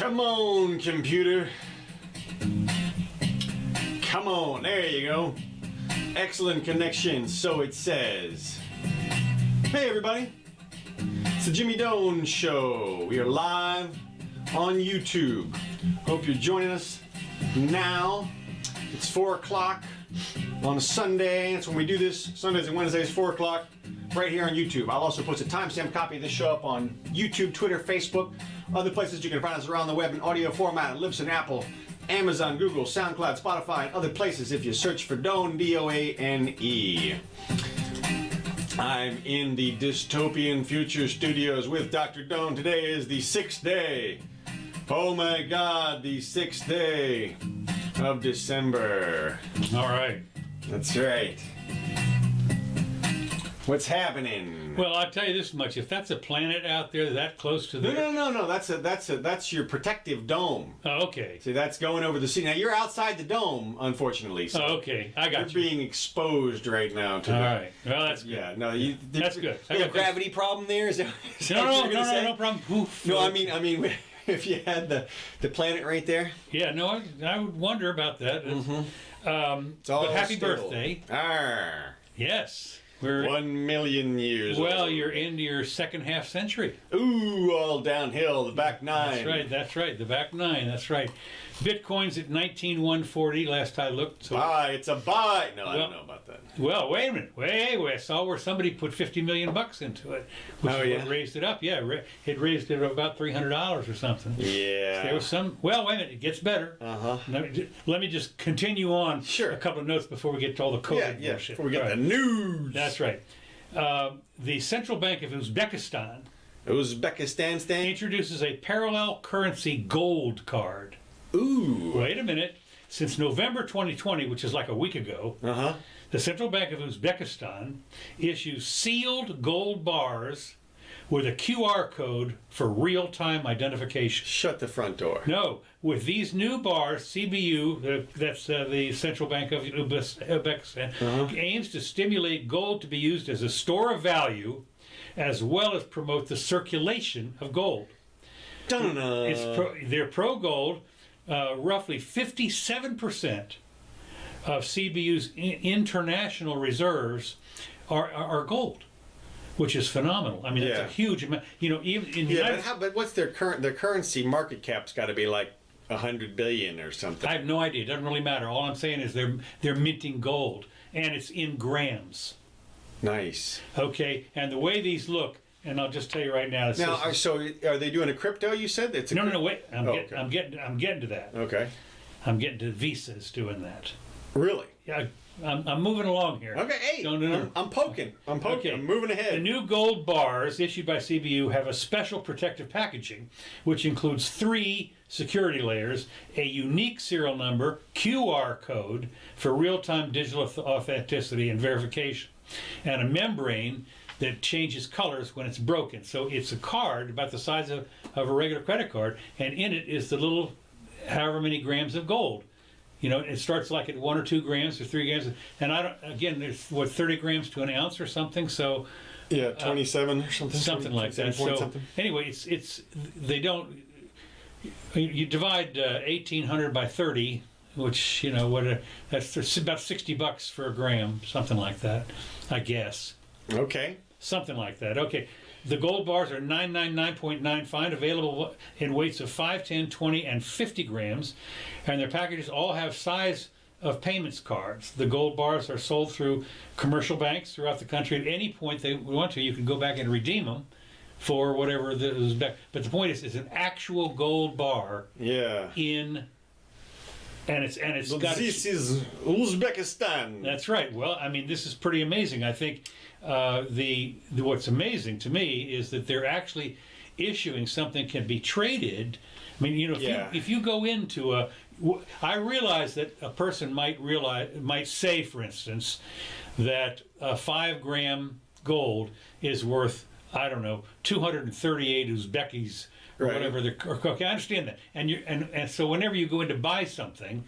Come on, computer. Come on, there you go. Excellent connection, so it says. Hey everybody, it's the Jimmy Doane Show. We are live on YouTube. Hope you're joining us now. It's 4 o'clock on a Sunday. That's when we do this. Sundays and Wednesdays, 4 o'clock, right here on YouTube. I'll also post a timestamp copy of this show up on YouTube, Twitter, Facebook, other places you can find us around the web in audio format. It lives in Apple, Amazon, Google, SoundCloud, Spotify, and other places if you search for Doane, D-O-A-N-E. I'm in the dystopian future studios with Dr. Doane. Today is the 6th day. Oh my God, the 6th day of December. All right. That's right. What's happening? Well, I'll tell you this much: if that's a planet out there that close to the No. That's your protective dome. Oh, okay. See, that's going over the sea. Now you're outside the dome, unfortunately. So okay, I got you're you. being exposed right now to All right. Well, that's good. Yeah. No, That's good. I got gravity problem there. Is that what you're gonna say? No problem. Oof. No, I mean, if you had the planet right there. Yeah, no, I would wonder about that. It's all But happy still. birthday! Arr. Yes, we're 1 million years. well. old. You're into your second half century. Ooh, all downhill. The back nine. That's right. The back nine. That's right. Bitcoin's at 19,140 last I looked. So, It's a buy. No, I don't know about that. well, wait a minute. Wait. I saw where somebody put $50 million into it, which is what raised it up. Yeah, it raised it about $300 or something. Yeah. There was some. Well, wait a minute. It gets better. Let me just continue on. Sure. A couple of notes before we get to all the COVID bullshit. Before we get All the right. news. That's right. The Central Bank of Uzbekistan Uzbekistan. introduces a parallel currency gold card. Ooh. Wait a minute. Since November 2020, which is like a week ago, the Central Bank of Uzbekistan issues sealed gold bars with a QR code for real-time identification. Shut the front door. No, with these new bars, CBU, that's the Central Bank of Uzbekistan, aims to stimulate gold to be used as a store of value, as well as promote the circulation of gold. They're pro-gold. Roughly 57% of CBU's international reserves are gold, which is phenomenal. I mean, it's a huge amount. You know, even in the United States. But what's their currency market cap's got to be like 100 billion or something. I have no idea. It doesn't really matter. All I'm saying is they're minting gold, and it's in grams. Nice. Okay, and the way these look, and I'll just tell you right now. So are they doing a crypto? You said it's no. Wait, I'm getting to that. Okay. I'm getting to Visa's doing that. Really? Yeah, I'm moving along here. Okay. Hey, No. I'm poking. Okay. I'm moving ahead. The new gold bars issued by CBU have a special protective packaging, which includes 3 security layers, a unique serial number, QR code for real-time digital authenticity and verification, and a membrane that changes colors when it's broken. So it's a card about the size of a regular credit card, and in it is the little however many grams of gold. You know, it starts like at 1 or 2 grams or 3 grams, and there's 30 grams to an ounce or something. So 27 or something. Something like that. So something. anyway, they don't. You divide 1,800 by 30, which that's about $60 for a gram, something like that, I guess. Okay. Something like that. Okay. The gold bars are 999.95, available in weights of 5, 10, 20, and 50 grams. And their packages all have size of payments cards. The gold bars are sold through commercial banks throughout the country. At any point they want to, you can go back and redeem them for whatever is back. But the point is, it's an actual gold bar. Yeah. And it's got. This is Uzbekistan. That's right. Well, I mean, this is pretty amazing. I think what's amazing to me is that they're actually issuing something can be traded. I mean, if you go into I realize that a person might say, for instance, that a 5-gram gold is worth, I don't know, 238 Uzbekis. Or whatever. Okay, I understand that. And so whenever you go in to buy something,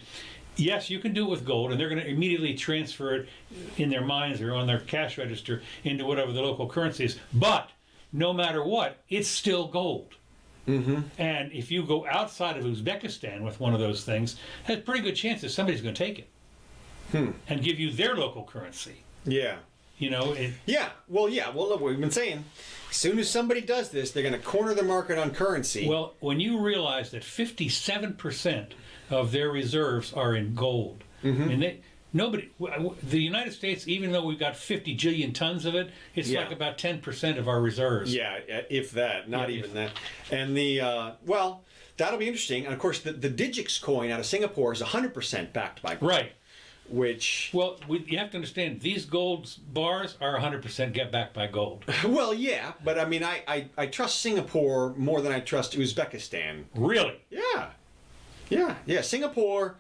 yes, you can do it with gold, and they're going to immediately transfer it in their minds or on their cash register into whatever the local currency is. But no matter what, it's still gold. And if you go outside of Uzbekistan with one of those things, there's a pretty good chance that somebody's going to take it and give you their local currency. Yeah. You know, Well, look, we've been saying, as soon as somebody does this, they're going to corner the market on currency. Well, when you realize that 57% of their reserves are in gold, and the United States, even though we've got 50 jillion tons of it, it's like about 10% of our reserves. Yeah, if that, not even that. And that'll be interesting. And of course, the Digix coin out of Singapore is 100% backed by gold. Right. Well, you have to understand, these gold bars are 100% get backed by gold. Well, yeah, but I mean, I trust Singapore more than I trust Uzbekistan. Really? Yeah. Singapore.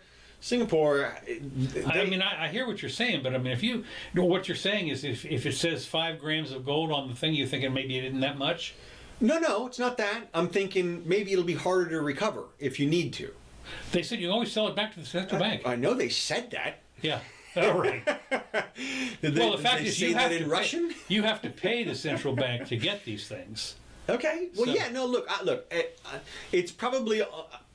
I hear what you're saying, but I mean, what you're saying is if it says 5 grams of gold on the thing, you're thinking maybe it isn't that much? No, it's not that. I'm thinking maybe it'll be harder to recover if you need to. They said you can always sell it back to the central bank. I know they said that. Yeah. All right. Well, the fact is, you have to Russian. You have to pay the central bank to get these things. Okay. Well, yeah. No. Look. It's probably.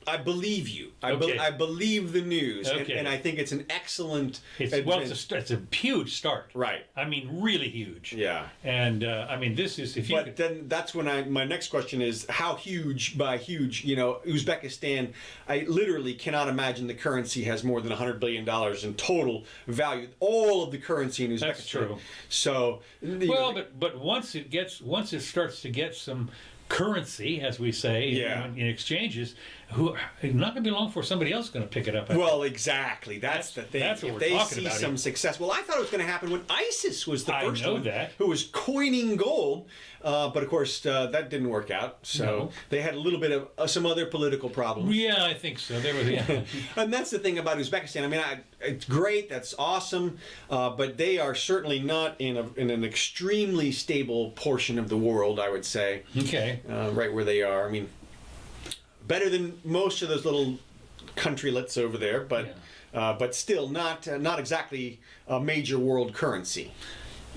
I believe you. I believe the news, and I think it's an excellent. It's a huge start. Right. I mean, really huge. Yeah. And I mean, this is if you. But then that's when my next question is how huge by huge. You know, Uzbekistan. I literally cannot imagine the currency has more than $100 billion in total value. All of the currency in Uzbekistan. That's true. So. But once it starts to get some currency, as we say, in exchanges, not going to be long before somebody else is going to pick it up. Well, exactly. That's the thing. That's what if we're they talking see about some success. Well, I thought it was going to happen when ISIS was the first one who was coining gold. But of course, that didn't work out. So they had a little bit of some other political problems. Yeah, I think so. They were, and that's the thing about Uzbekistan. I mean, it's great. That's awesome. But they are certainly not in an extremely stable portion of the world, I would say. Okay. Right where they are. I mean, better than most of those little countrylets over there, but still not exactly a major world currency.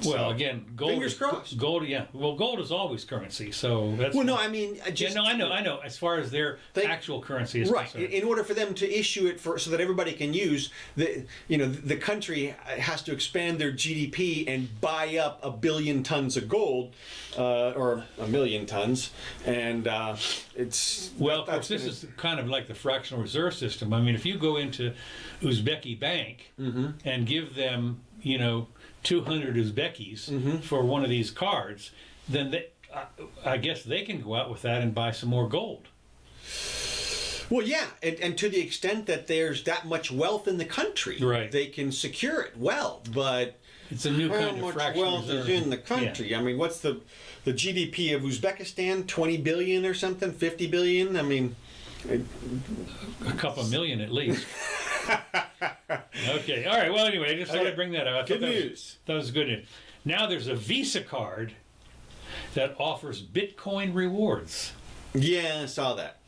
Well, again, gold. Fingers crossed. Gold, yeah. Well, gold is always currency, so that's. Well, no, I mean, I know. As far as their actual currency is concerned, in order for them to issue it so that everybody can use the country has to expand their GDP and buy up 1 billion tons of gold, or 1 million tons, and it's. Well, of course, this is kind of like the fractional reserve system. I mean, if you go into Uzbeki Bank and give them, 200 Uzbekis for one of these cards, then I guess they can go out with that and buy some more gold. Well, yeah, and to the extent that there's that much wealth in the country, they can secure it well, but it's a new kind of fractional wealth is in the country. Yeah. I mean, what's the GDP of Uzbekistan? 20 billion or something? 50 billion? I mean, a couple million at least. Okay. All right. Well, anyway, I just thought I'd bring that up. Good news. That was good news. Now there's a Visa card that offers Bitcoin rewards. Yeah, I saw that.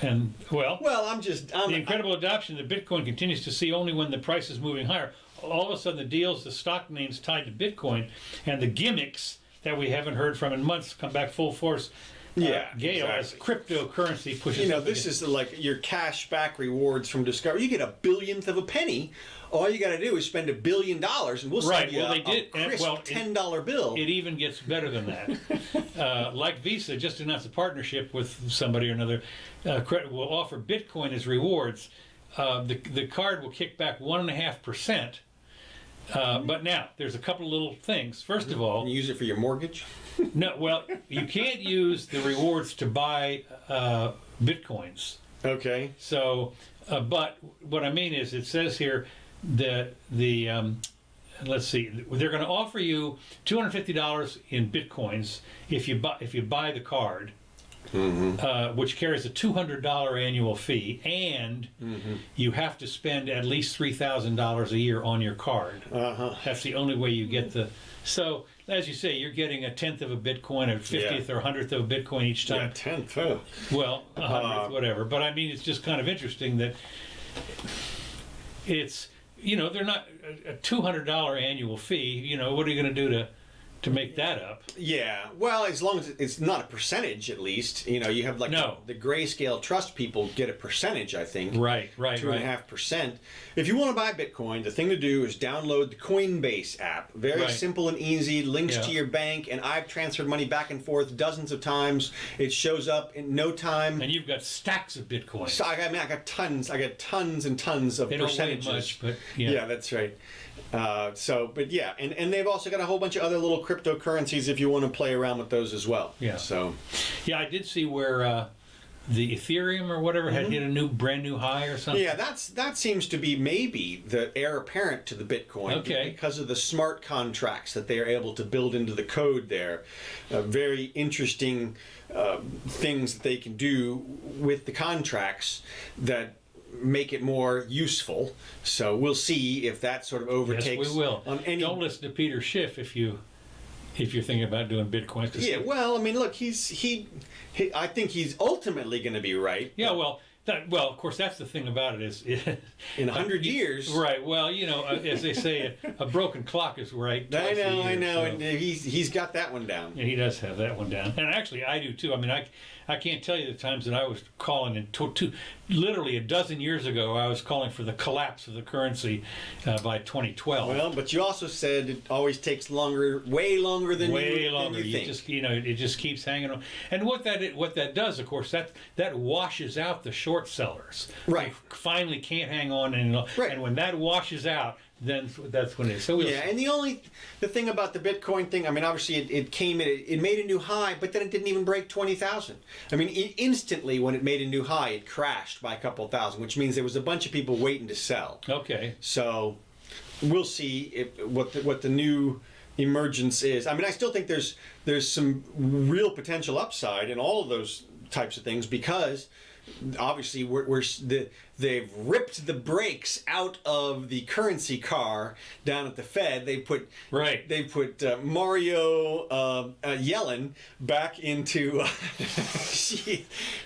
And the incredible adoption that Bitcoin continues to see only when the price is moving higher. All of a sudden, the deals, the stock names tied to Bitcoin, and the gimmicks that we haven't heard from in months come back full force. Gale, as cryptocurrency pushes. This is like your cash back rewards from Discover. You get 1 billionth of a penny. All you got to do is spend $1 billion, and we'll send you a crisp $10 bill. It even gets better than that. Like Visa just announced a partnership with somebody or another. Will offer Bitcoin as rewards. The card will kick back 1.5%. But now there's a couple of little things. First of all, can you use it for your mortgage? No, well, you can't use the rewards to buy Bitcoins. Okay. So, but what I mean is, it says here that let's see, they're going to offer you $250 in Bitcoins if you buy the card, which carries a $200 annual fee, and you have to spend at least $3,000 a year on your card. That's the only way you get the. So, as you say, you're getting 1/10 of a Bitcoin, a 50th or 100th of a Bitcoin each time. Yeah, 10th. Oh. Well, 100th, whatever. But I mean, it's just kind of interesting that it's, they're not a $200 annual fee. What are you going to do to make that up. Yeah, well, as long as it's not a percentage, at least. You know, you have like the Grayscale Trust people get a percentage, I think. Right. 2.5%. If you want to buy Bitcoin, the thing to do is download the Coinbase app. Very simple and easy, links to your bank, and I've transferred money back and forth dozens of times. It shows up in no time. And you've got stacks of Bitcoin. So I got tons. I got tons and tons of percentages. Don't weigh much, but yeah, that's right. But yeah, and they've also got a whole bunch of other little cryptocurrencies if you want to play around with those as well. Yeah. So, yeah, I did see where the Ethereum or whatever had hit a brand new high or something. Yeah, that seems to be maybe the heir apparent to the Bitcoin because of the smart contracts that they are able to build into the code there. Very interesting things that they can do with the contracts that make it more useful. So we'll see if that sort of overtakes. Yes, we will. Don't listen to Peter Schiff if you're thinking about doing Bitcoin. Yeah, well, I mean, look, I think he's ultimately going to be right. Yeah, well, of course, that's the thing about it is in 100 years. Right. Well, you know, as they say, a broken clock is right. I know, so. And he's got that one down. Yeah, he does have that one down, and actually, I do too. I mean, I can't tell you the times that I was calling in literally a dozen years ago. I was calling for the collapse of the currency by 2012. Well, but you also said it always takes longer, way longer than you think. Just it just keeps hanging on. And what that does, of course, that washes out the short sellers. Right. Who finally can't hang on anymore. Right. And when that washes out, then that's when it is. So and the thing about the Bitcoin thing, I mean, obviously it made a new high, but then it didn't even break 20,000. I mean, instantly when it made a new high, it crashed by a couple of thousand, which means there was a bunch of people waiting to sell. Okay. So we'll see what the new emergence is. I mean, I still think there's some real potential upside in all of those types of things because obviously they've ripped the brakes out of the currency car down at the Fed. They put Mario Yellen back into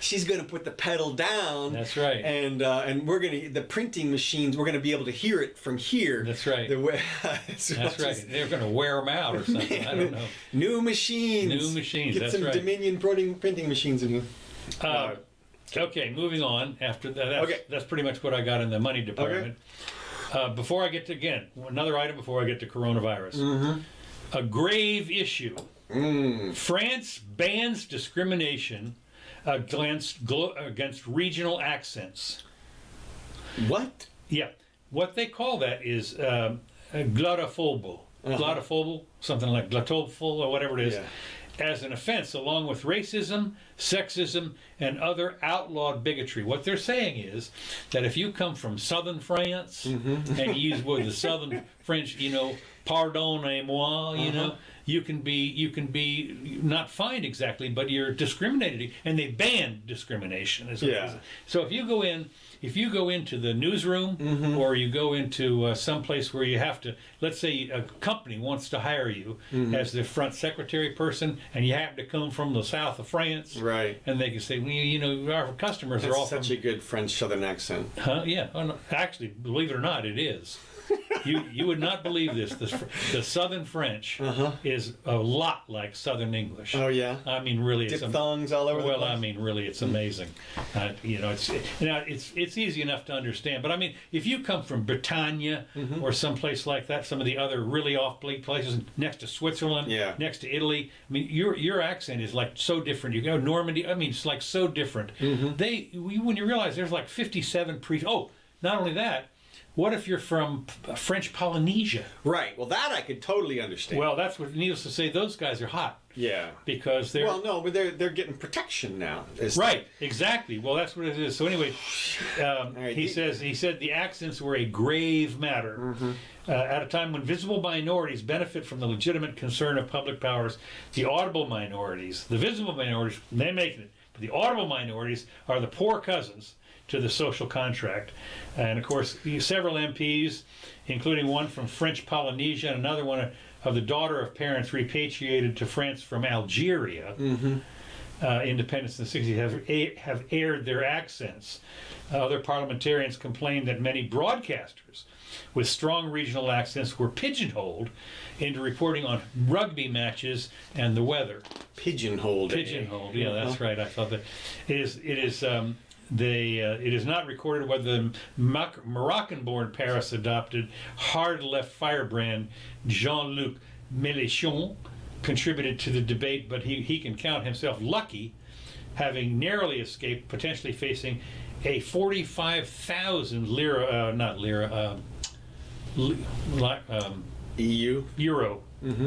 she's going to put the pedal down. That's right. And the printing machines, we're going to be able to hear it from here. That's right. That's right. They're going to wear them out or something. Man, I don't know. New machines. Get that's some right. Dominion printing machines in here. Okay, moving on. After that, that's pretty much what I got in the money department. Okay. Before I get to another item before I get to coronavirus, a grave issue. France bans discrimination against regional accents. What? Yeah, what they call that is glottophobia. Glottophobia, something like glottophobia or whatever it is. Yeah. As an offense, along with racism, sexism, and other outlawed bigotry. What they're saying is that if you come from southern France and you use the southern French, pardonnez-moi, you can be not fined exactly, but you're discriminated, and they ban discrimination. So if you go into the newsroom or you go into someplace where you have to, let's say a company wants to hire you as the front secretary person, and you happen to come from the south of France, right? And they can say, well, our customers are all such a good French southern accent. Yeah. Oh, no. Actually, believe it or not, it is. You would not believe this. The Southern French is a lot like Southern English. Oh yeah. I mean, really, diphthongs all over the place. Well, I mean, really, it's amazing. It's easy enough to understand. But I mean, if you come from Britannia or someplace like that, some of the other really off-bleak places next to Switzerland, next to Italy, I mean, your accent is like so different. You go Normandy. I mean, it's like so different. When you realize there's like 57 not only that. What if you're from French Polynesia? Right. Well, that I could totally understand. Well, that's what, needless to say, those guys are hot. Yeah. Because they're... Well, no, but they're getting protection now. Right. Exactly. Well, that's what it is. So anyway, he said the accents were a grave matter. At a time when visible minorities benefit from the legitimate concern of public powers, the visible minorities, they're making it. But the audible minorities are the poor cousins to the social contract. And of course, several MPs, including one from French Polynesia and another one of the daughter of parents repatriated to France from Algeria, independence in the 60s have aired their accents. Other parliamentarians complained that many broadcasters with strong regional accents were pigeonholed into reporting on rugby matches and the weather. Pigeonholed. Pigeonholed. Yeah, that's right. I thought that it is not recorded whether the Moroccan-born Paris adopted hard-left firebrand Jean-Luc Mélenchon contributed to the debate, but he can count himself lucky, having narrowly escaped potentially facing a 45,000 euro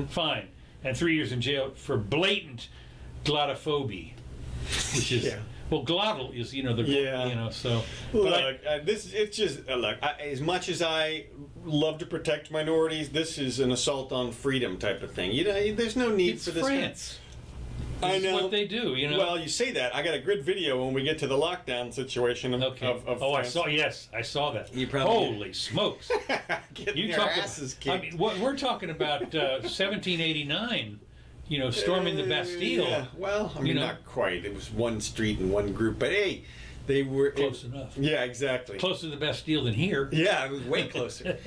fine and 3 years in jail for blatant glottophobia, which is well, glottal is so. Look, it's just look. As much as I love to protect minorities, this is an assault on freedom type of thing. There's no need for this. France. I know what they do. Well, you say that. I got a good video when we get to the lockdown situation of France. I saw that. You probably Holy smokes! Getting their asses kicked. I mean, we're talking about 1789. Storming the Bastille. Yeah. Well, I mean, not quite. It was one street and one group, but hey, they were close enough. Yeah, exactly. Closer to the Bastille than here. Yeah, it was way closer.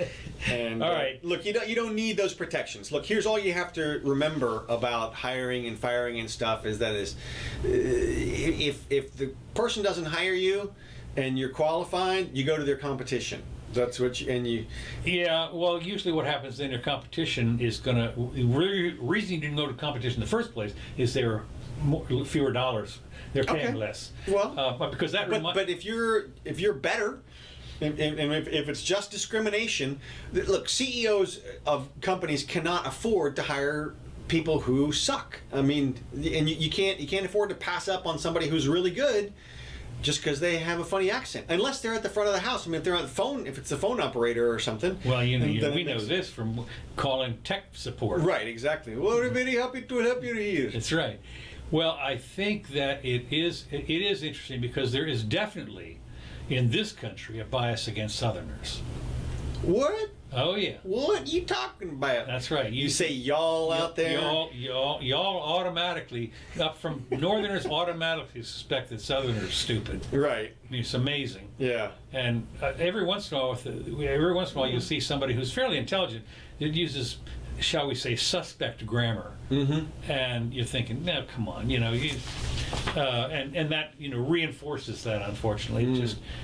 And all right, look, you don't need those protections. Look, here's all you have to remember about hiring and firing and stuff is that if the person doesn't hire you and you're qualified, you go to their competition. That's what you. Yeah, well, usually what happens then, your competition is going to. Reason you didn't go to competition in the first place is there are fewer dollars. They're paying less. Well, but because that. But if you're better, and if it's just discrimination, look, CEOs of companies cannot afford to hire people who suck. I mean, and you can't afford to pass up on somebody who's really good. Just because they have a funny accent, unless they're at the front of the house. I mean, if they're on the phone, if it's the phone operator or something. Well, we know this from calling tech support. Right, exactly. Well, we're very happy to help you here. That's right. Well, I think that it is interesting because there is definitely in this country a bias against Southerners. What? Oh yeah. What are you talking about? That's right. You say y'all out there? Y'all automatically, up from Northerners automatically suspect that Southerners are stupid. Right. I mean, it's amazing. Yeah. And every once in a while, you'll see somebody who's fairly intelligent that uses, shall we say, suspect grammar. Mm-hmm. And you're thinking, no, come on, and that reinforces that. Unfortunately,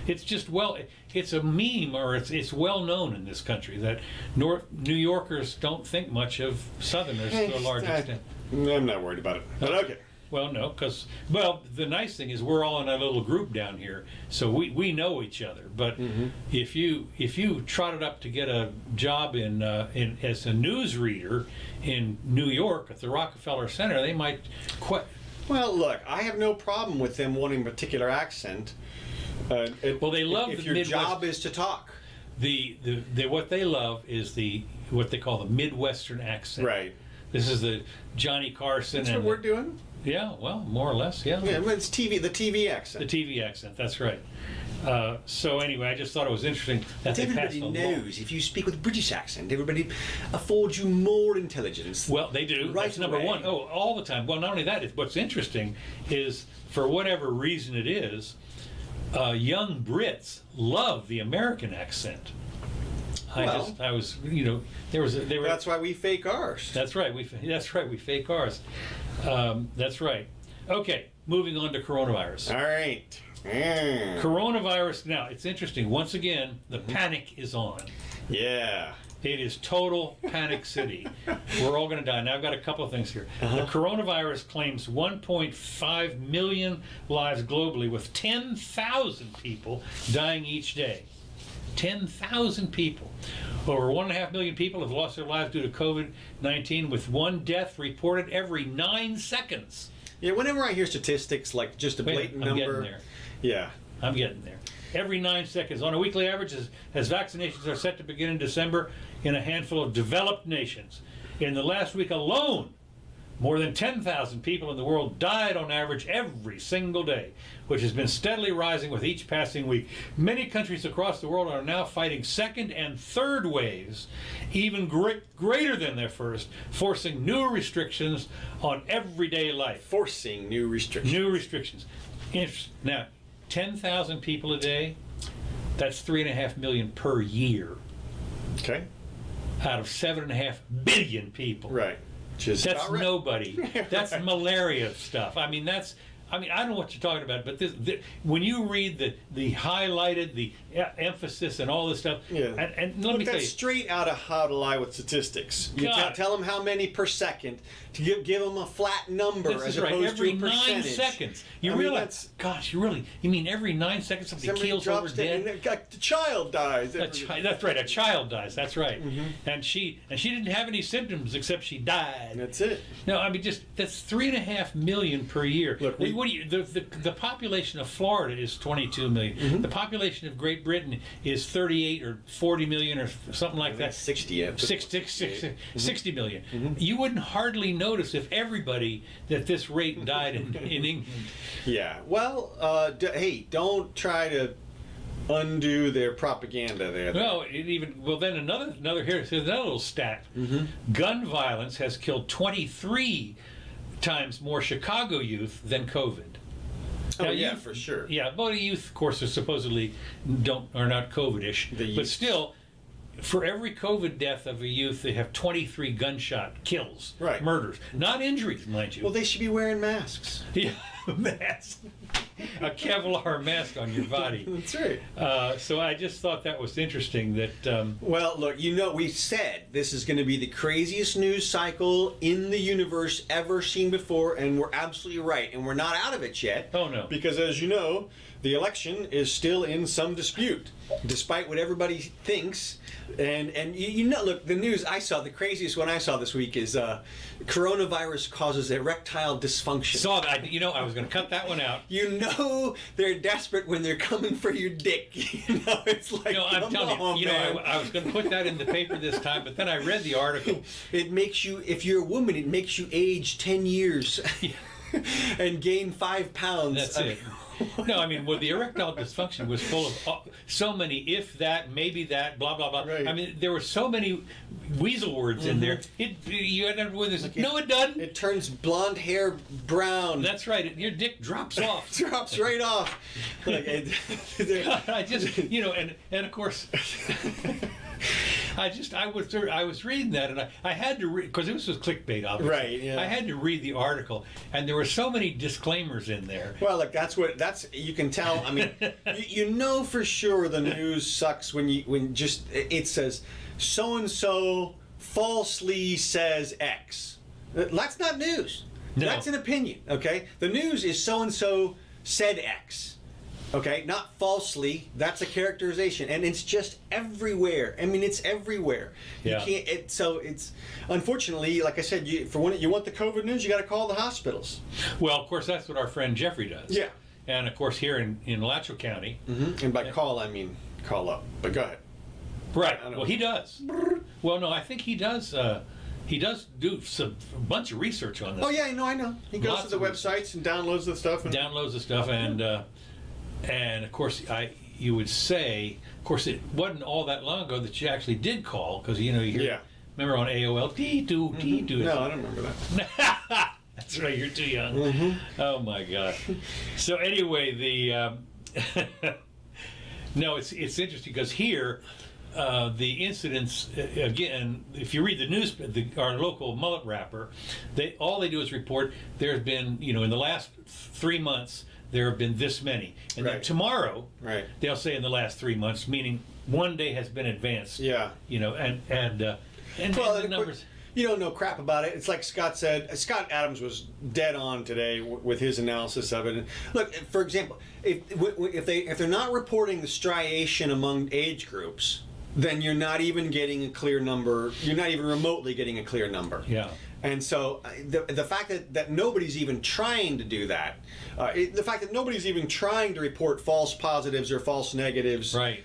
it's a meme, or it's well known in this country that New Yorkers don't think much of Southerners to a large extent. I'm not worried about it, but okay. Well, no, because the nice thing is we're all in a little group down here, so we know each other. But if you trotted up to get a job in as a newsreader in New York at the Rockefeller Center, they might quit. Well, look, I have no problem with them wanting a particular accent. Well, they love if the your Midwest. job is to talk. The what they love is what they call the Midwestern accent. Right. This is the Johnny Carson. That's what we're doing. Yeah, well, more or less, yeah. Yeah, it's the TV accent. The TV accent, that's right. So anyway, I just thought it was interesting that they passed everybody knows if you speak with a British accent, everybody affords you more intelligence. Well, they do. Right. That's number one. Oh, all the time. Well, not only that, what's interesting is, for whatever reason it is, young Brits love the American accent. That's why we fake ours. That's right. We fake ours. That's right. Okay, moving on to coronavirus. All right. Coronavirus. Now, it's interesting. Once again, the panic is on. Yeah. It is total panic city. We're all going to die. Now, I've got a couple of things here. The coronavirus claims 1.5 million lives globally, with 10,000 people dying each day. 10,000 people. Over 1.5 million people have lost their lives due to COVID-19, with one death reported every 9 seconds. Yeah, whenever I hear statistics like just a blatant number. I'm getting there. Yeah. I'm getting there. Every 9 seconds. On a weekly average, as vaccinations are set to begin in December in a handful of developed nations. In the last week alone, More than 10,000 people in the world died on average every single day, which has been steadily rising with each passing week. Many countries across the world are now fighting second and third waves, even greater than their first, forcing new restrictions on everyday life. Forcing new restrictions. New restrictions. Now, 10,000 people a day, that's 3.5 million per year. Okay. Out of 7.5 billion people. Right. That's right. Nobody. That's Right. malaria stuff. I don't know what you're talking about, but when you read the highlighted, the emphasis and all this stuff, Yeah. and let me tell you, straight out of How to Lie with Statistics. You God. tell them how many per second to give them a flat number this as is right. opposed Every to a 9 percentage. seconds, you I mean, realize, gosh, you mean every 9 seconds somebody keels over dead? And the child dies. That's right. A child dies. That's right. Mm-hmm. And she didn't have any symptoms except she died. That's it. No, that's 3.5 million per year. Look, the population of Florida is 22 million. Mm-hmm. The population of Great Britain is 38 or 40 million or something like that. 60. 60 million. You wouldn't hardly notice if everybody at this rate died in England. Yeah. Well, hey, don't try to undo their propaganda there. No, then another here's another little stat. Gun violence has killed 23 times more Chicago youth than COVID. Oh, Now, yeah, youth- for sure. Yeah, well, youth, of course, are supposedly are not COVID-ish, The but youth. still, for every COVID death of a youth, they have 23 gunshot kills, Right. murders, not injuries, mind you. Well, they should be wearing masks. Yeah, mask, a Kevlar mask on your body. That's right. So I just thought that was interesting that. Well, look, we said this is going to be the craziest news cycle in the universe ever seen before, and we're absolutely right. And we're not out of it yet. Oh, no. Because, as you know, the election is still in some dispute, despite what everybody thinks. And look, the news the craziest one I saw this week is coronavirus causes erectile dysfunction. Saw that. I was going to cut that one out. They're desperate when they're coming for your dick. It's like, No, I'm telling you, man. I was going to put that in the paper this time, but then I read the article. It makes you, if you're a woman, it makes you age 10 years and gain 5 pounds. That's it. No, well, the erectile dysfunction was full of so many if that, maybe that, blah, blah, blah. Right. There were so many weasel words in there. You end up with this, no, it doesn't. It turns blonde hair brown. That's right. Your dick drops off. Drops right off. I just, and of course, I was reading that, and I had to read, because this was clickbait, obviously. Right, yeah. I had to read the article, and there were so many disclaimers in there. Well, look, you can tell. You know for sure the news sucks when it says so and so falsely says X. That's not news. No. That's an opinion. Okay, the news is so and so said X. Okay, not falsely. That's a characterization, and it's just everywhere. It's everywhere. Yeah. You can't. It's unfortunately, like I said, when you want the COVID news, you got to call the hospitals. Well, of course, that's what our friend Jeffrey does. Yeah. And of course, here in Alachua County. And by call, I mean call up. But go ahead. Right. Well, he does. Well, no, I think he does. He does do a bunch of research on this. Oh yeah, I know. He goes to the websites and downloads the stuff. Downloads the stuff, and of course, you would say, of course, it wasn't all that long ago that you actually did call, because you hear. Yeah. Remember on AOL, dee-doo. No, I don't remember that. That's right, you're too young. Oh my God. So anyway, no, it's interesting because here, the incidents again. If you read the news, our local mullet rapper, all they do is report there's been in the last 3 months there have been this many, and then tomorrow they'll say in the last 3 months, meaning one day has been advanced. Yeah. And the numbers. You don't know crap about it. It's like Scott said. Scott Adams was dead on today with his analysis of it. And look, for example, if they're not reporting the striation among age groups, then you're not even getting a clear number. You're not even remotely getting a clear number. Yeah. And so the fact that nobody's even trying to do that, the fact that nobody's even trying to report false positives or false negatives, right?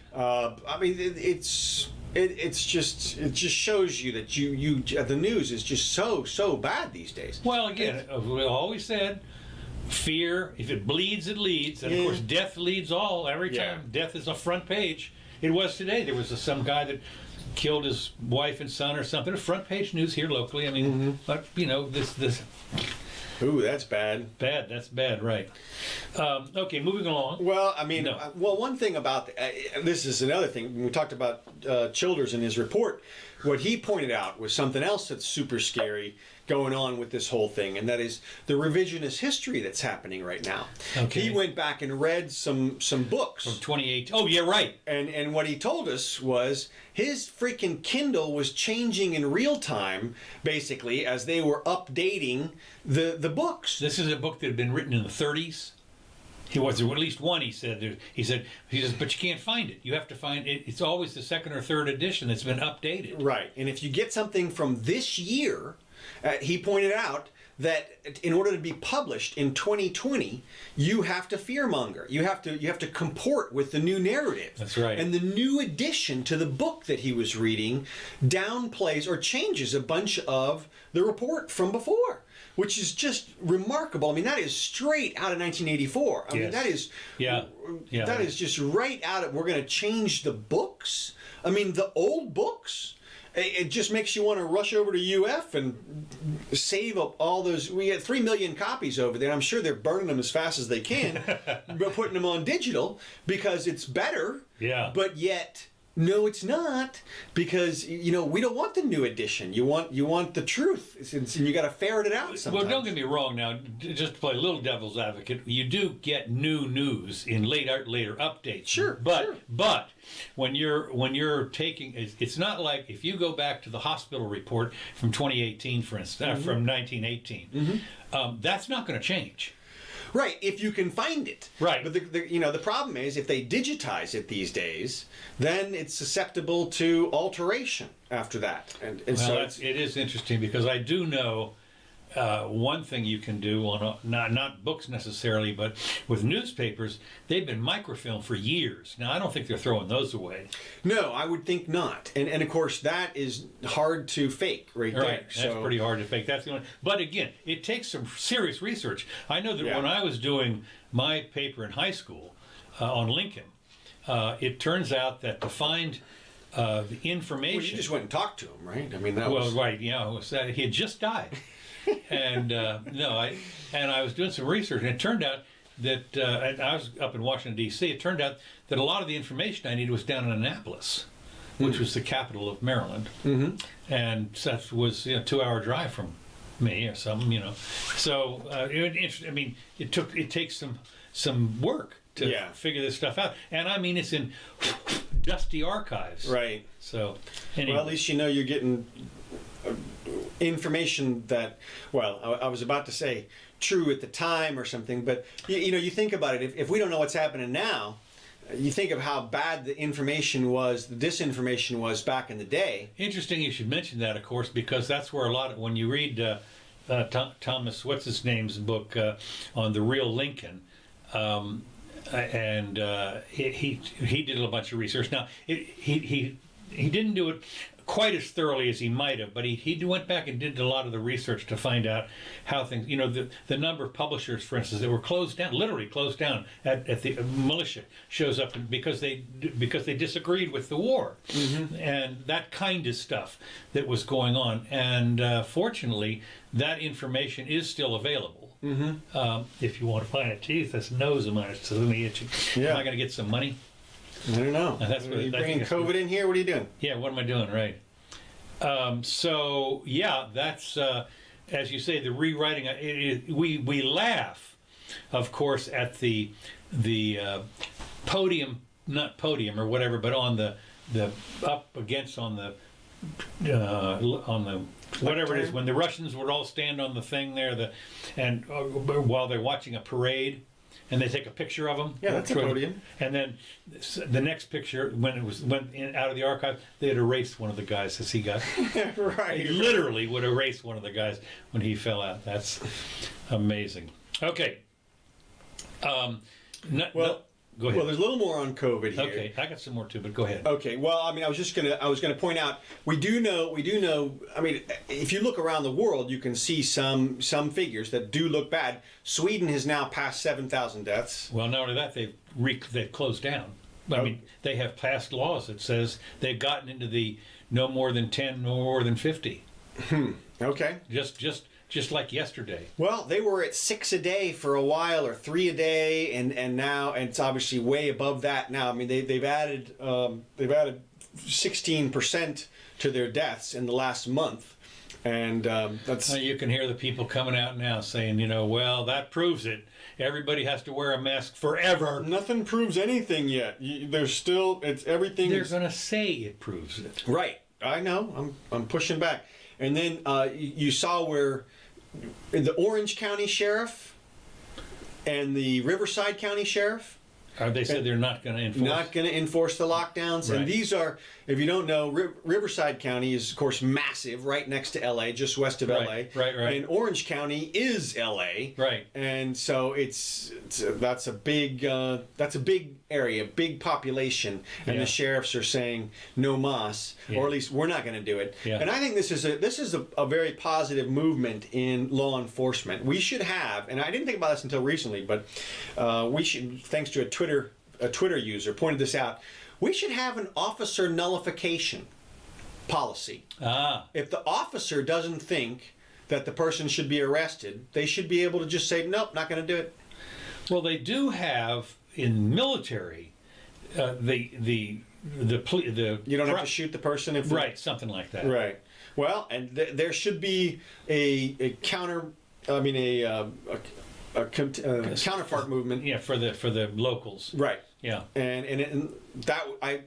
It's it just shows you that the news is just so bad these days. Well, again, we always said, fear, if it bleeds, it leads. And of course, death leads all. Every time death is a front page. It was today. There was some guy that killed his wife and son or something. Front page news here locally. I mean, but this. Ooh, that's bad. Bad. That's bad, right? Okay, moving along. Well, I mean, one thing about this is another thing. When we talked about Childers in his report, what he pointed out was something else that's super scary going on with this whole thing, and that is the revisionist history that's happening right now. Okay. He went back and read some books from 2018. Oh, yeah, right. And what he told us was his freaking Kindle was changing in real time, basically, as they were updating the books. This is a book that had been written in the 30s. He was there, at least one. He said, but you can't find it. You have to find it. It's always the second or third edition that's been updated. Right, and if you get something from this year, he pointed out that in order to be published in 2020, you have to fearmonger. You have to comport with the new narrative. That's right. And the new addition to the book that he was reading downplays or changes a bunch of the report from before, which is just remarkable. I mean, that is straight out of 1984. I mean, that is that is just right out of. We're going to change the books. I mean, the old books. It just makes you want to rush over to UF and save up all those. We had 3 million copies over there. I'm sure they're burning them as fast as they can, but putting them on digital because it's better. Yeah. But yet, no, it's not, because we don't want the new edition. You want the truth, and you got to ferret it out sometimes. Well, don't get me wrong. Now, just to play a little devil's advocate, you do get new news in later updates. Sure, but when you're taking, it's not like if you go back to the hospital report from 2018, for instance, from 1918, that's not going to change. Right, if you can find it. Right. But the problem is if they digitize it these days, then it's susceptible to alteration after that. And well, so it is interesting because I do know one thing you can do on not books necessarily, but with newspapers, they've been microfilmed for years. Now, I don't think they're throwing those away. No, I would think not. And of course, that is hard to fake right there. Right, that's pretty hard to fake. That's the only. But again, it takes some serious research. I know that when I was doing my paper in high school on Lincoln, it turns out that to find the information. Well, you just went and talked to him, right? I mean, that was. Well, right, yeah, he had just died. And I was doing some research, and it turned out that and I was up in Washington D.C. It turned out that a lot of the information I needed was down in Annapolis, which was the capital of Maryland, and that was a 2-hour drive from me or something, So I mean, it takes some work to figure this stuff out, and I mean it's in dusty archives, right? So anyway. Well, at least you're getting information that, I was about to say true at the time or something, but you think about it. If we don't know what's happening now, you think of how bad the disinformation was back in the day. Interesting you should mention that, of course, because that's where when you read Thomas what's his name's book on the real Lincoln, and he did a bunch of research. Now he didn't do it quite as thoroughly as he might have, but he went back and did a lot of the research to find out how things, the number of publishers, for instance, that were closed down, literally closed down at the militia shows up because they disagreed with the war, and that kind of stuff that was going on. And fortunately, that information is still available. If you want to find it. Geez, this nose of mine is suddenly itchy. Am I going to get some money? I don't know. That's Are you bringing COVID in here? What are you doing? Yeah, what am I doing? Right. So yeah, that's as you say, the rewriting. We laugh, of course, at the podium, not podium or whatever, but on the up against on the whatever it is, when the Russians would all stand on the thing there, and while they're watching a parade. And they take a picture of them. Yeah, that's a podium. And then the next picture, when it went out of the archive, they had erased one of the guys as he got. Right. They literally would erase one of the guys when he fell out. That's amazing. Okay. Go ahead. Well, there's a little more on COVID here. Okay, I got some more too, but go ahead. Okay. Well, I mean, I was gonna point out, we do know. I mean, if you look around the world, you can see some figures that do look bad. Sweden has now passed 7,000 deaths. Well, not only that, they've closed down. I mean, they have passed laws that says they've gotten into the no more than 10, no more than 50. Okay. Just like yesterday. Well, they were at 6 a day for a while, or 3 a day, and now it's obviously way above that now. I mean, they've added 16% to their deaths in the last month, and that's. You can hear the people coming out now saying, well, that proves it. Everybody has to wear a mask forever. Nothing proves anything yet. There's still everything. They're going to say it proves it. Right. I know. I'm pushing back. And then you saw where the Orange County Sheriff and the Riverside County Sheriff. They said they're not going to enforce. Not going to enforce the lockdowns. Right. And these are, if you don't know, Riverside County is, of course, massive, right next to LA, just west of LA. Right. And Orange County is LA. Right. And so that's a big area, big population, and the sheriffs are saying no mas, or at least we're not going to do it. Yeah. And I think this is a very positive movement in law enforcement. We should have, and I didn't think about this until recently, but we should, thanks to a Twitter user pointed this out, we should have an officer nullification policy. If the officer doesn't think that the person should be arrested, they should be able to just say, nope, not going to do it. Well, they do have in military the you don't have to shoot the person if right, something like that. Right. Well, and there should be a counterpart movement. Yeah, for the locals. Right. Yeah. And that I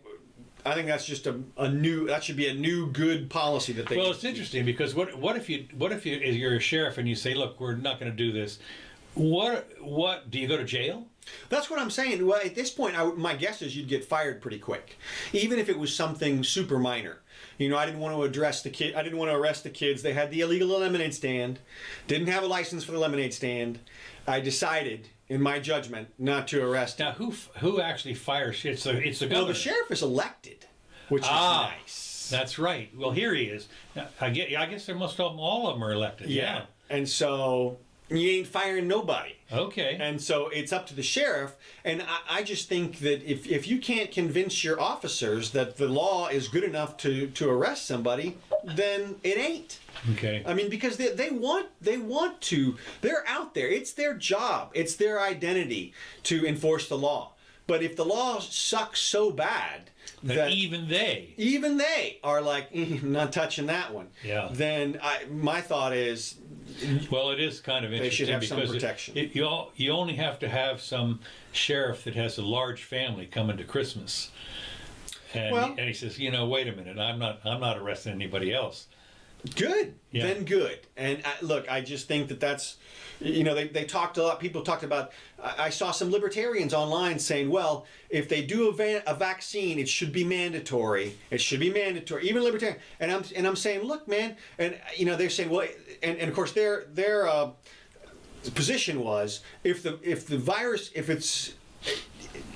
think that's just that should be a new good policy that they. Well, it's interesting because what if you're a sheriff and you say, look, we're not going to do this. What do you go to jail? That's what I'm saying. Well, at this point, my guess is you'd get fired pretty quick, even if it was something super minor. I didn't want to arrest the kids. They had the illegal lemonade stand, didn't have a license for the lemonade stand. I decided, in my judgment, not to arrest now, them. who actually fires? It's the governor. Well, the sheriff is elected, which is nice. That's right. Well, here he is. Now, I guess all of them are elected. Yeah. And so you ain't firing nobody. Okay. And so it's up to the sheriff. And I just think that if you can't convince your officers that the law is good enough to arrest somebody, then it ain't. Okay. I mean, because they want to. They're out there. It's their job. It's their identity to enforce the law. But if the law sucks so bad that even they are like, not touching that one. Yeah. Then my thought is, well, it is kind of interesting. They should have because some protection. You only have to have some sheriff that has a large family coming to Christmas, and he says, wait a minute, I'm not arresting anybody else. Good. Yeah. Then good. And look, I just think that's, they talked a lot. People talked about. I saw some libertarians online saying, well, if they do a vaccine, it should be mandatory. It should be mandatory. Even libertarian. And I'm saying, look, man. And they're saying, well, and of course their position was if the virus, if it's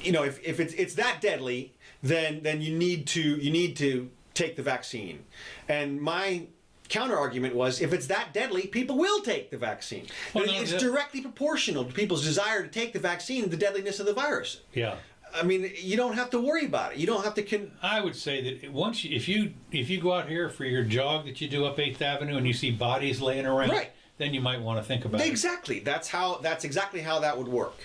it's that deadly, then you need to take the vaccine. And my counter argument was, if it's that deadly, people will take the vaccine. It's directly proportional to people's desire to take the vaccine and the deadliness of the virus. Yeah. I mean, you don't have to worry about it. You don't have to. I would say that if you go out here for your jog that you do up 8th Avenue and you see bodies laying around, right, then you might want to think about it. Exactly. That's exactly how that would work.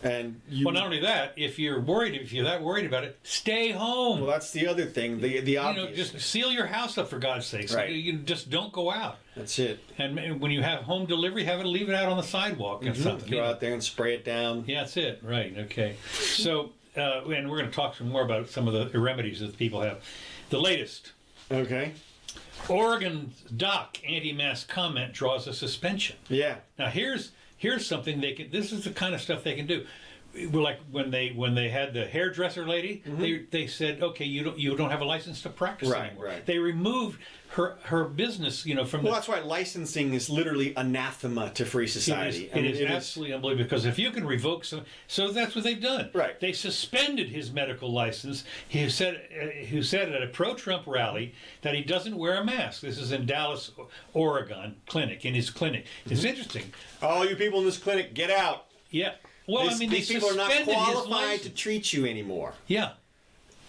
And well, not only that, if you're that worried about it, stay home. Well, that's the other thing. The obvious. Just seal your house up, for God's sake. Right. You just don't go out. That's it. And when you have home delivery, leave it out on the sidewalk and something. Go out there and spray it down. Yeah, that's it. Right. Okay. So, and we're going to talk some more about some of the remedies that people have. The latest. Okay. Oregon doc anti-mask comment draws a suspension. Yeah. Now here's something they can. This is the kind of stuff they can do. like when they had the hairdresser lady, they said, okay, you don't have a license to practice anymore. Right. They removed her business, from that's why licensing is literally anathema to free society. It is absolutely unbelievable, because if you can revoke so that's what they've done. Right. They suspended his medical license. Who said at a pro-Trump rally that he doesn't wear a mask. This is in Dallas, Oregon in his clinic. It's interesting. All you people in this clinic, get out. Yeah. Well, These people are not qualified to treat you anymore. Yeah.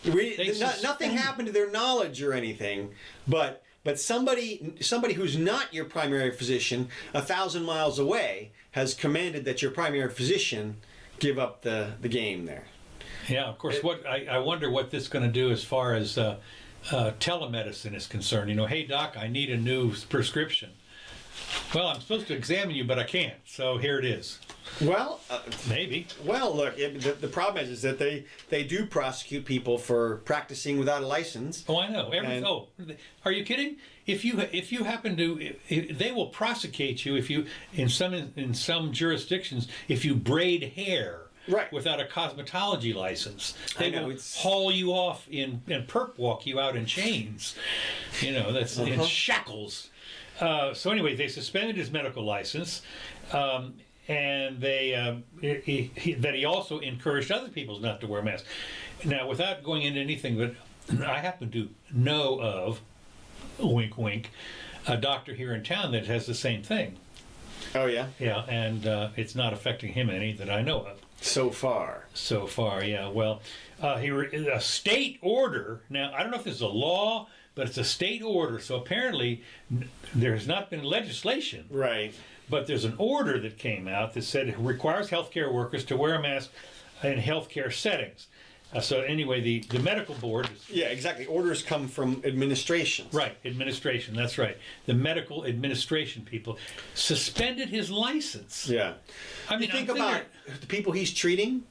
Nothing happened to their knowledge or anything, but somebody who's not your primary physician 1,000 miles away has commanded that your primary physician give up the game there. Yeah, of course. I wonder what this is going to do as far as telemedicine is concerned. Hey doc, I need a new prescription. Well, I'm supposed to examine you, but I can't. So here it is. Well, maybe. Well, look, the problem is that they do prosecute people for practicing without a license. Oh, I know. Are you kidding? If you happen to, they will prosecute you if you in some jurisdictions if you braid hair. Right. Without a cosmetology license. They will haul you off and perp walk you out in chains. That's in shackles. So anyway, they suspended his medical license, and that he also encouraged other people not to wear masks. Now, without going into anything, but I happen to know of, wink wink, a doctor here in town that has the same thing. Oh yeah? Yeah, and it's not affecting him any that I know of. So far, yeah. Well, a state order. Now, I don't know if this is a law, but it's a state order. So apparently, there's not been legislation. Right. But there's an order that came out that said it requires healthcare workers to wear a mask in healthcare settings. So anyway, the medical board... Yeah, exactly. Orders come from administration. Right, administration, that's right. The medical administration people suspended his license. Yeah. I mean, think about the people he's treating.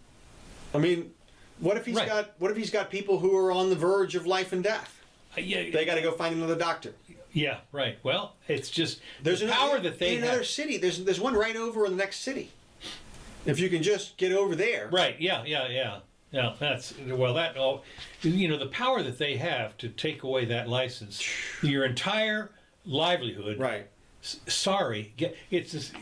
I mean, what if he's got people who are on the verge of life and death? Yeah, they got to go find another doctor. Yeah, right. Well, it's just there's the power that they in another city. There's one right over in the next city. If you can just get over there. Right. Yeah. The power that they have to take away that license, your entire livelihood. Right. Sorry, it's this,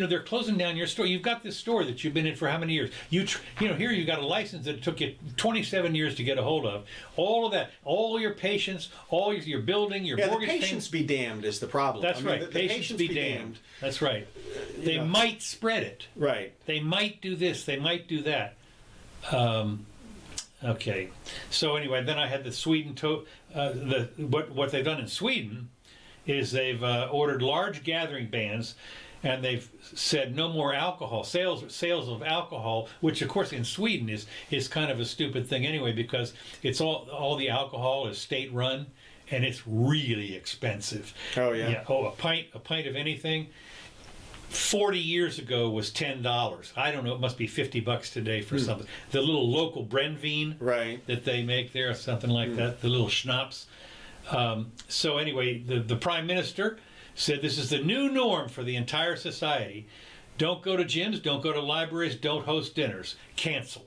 they're closing down your store. You've got this store that you've been in for how many years? Here you got a license that took you 27 years to get a hold of. All of that, all your patients, all your building, your mortgage the patients be damned is the problem. That's right. The patients be damned. That's right. They might spread it. Right. They might do this. They might do that. Okay. So anyway, then I had the Sweden. What they've done in Sweden is they've ordered large gathering bans, and they've said no more alcohol sales of alcohol, which of course in Sweden is kind of a stupid thing anyway, because it's all the alcohol is state run, and it's really expensive. Oh yeah. Yeah. Oh, a pint of anything 40 years ago was $10. I don't know, it must be $50 today for something. The little local Brenvine that they make there, something like that, the little schnapps. So anyway, the Prime Minister said this is the new norm for the entire society. Don't go to gyms, don't go to libraries, don't host dinners. Cancel.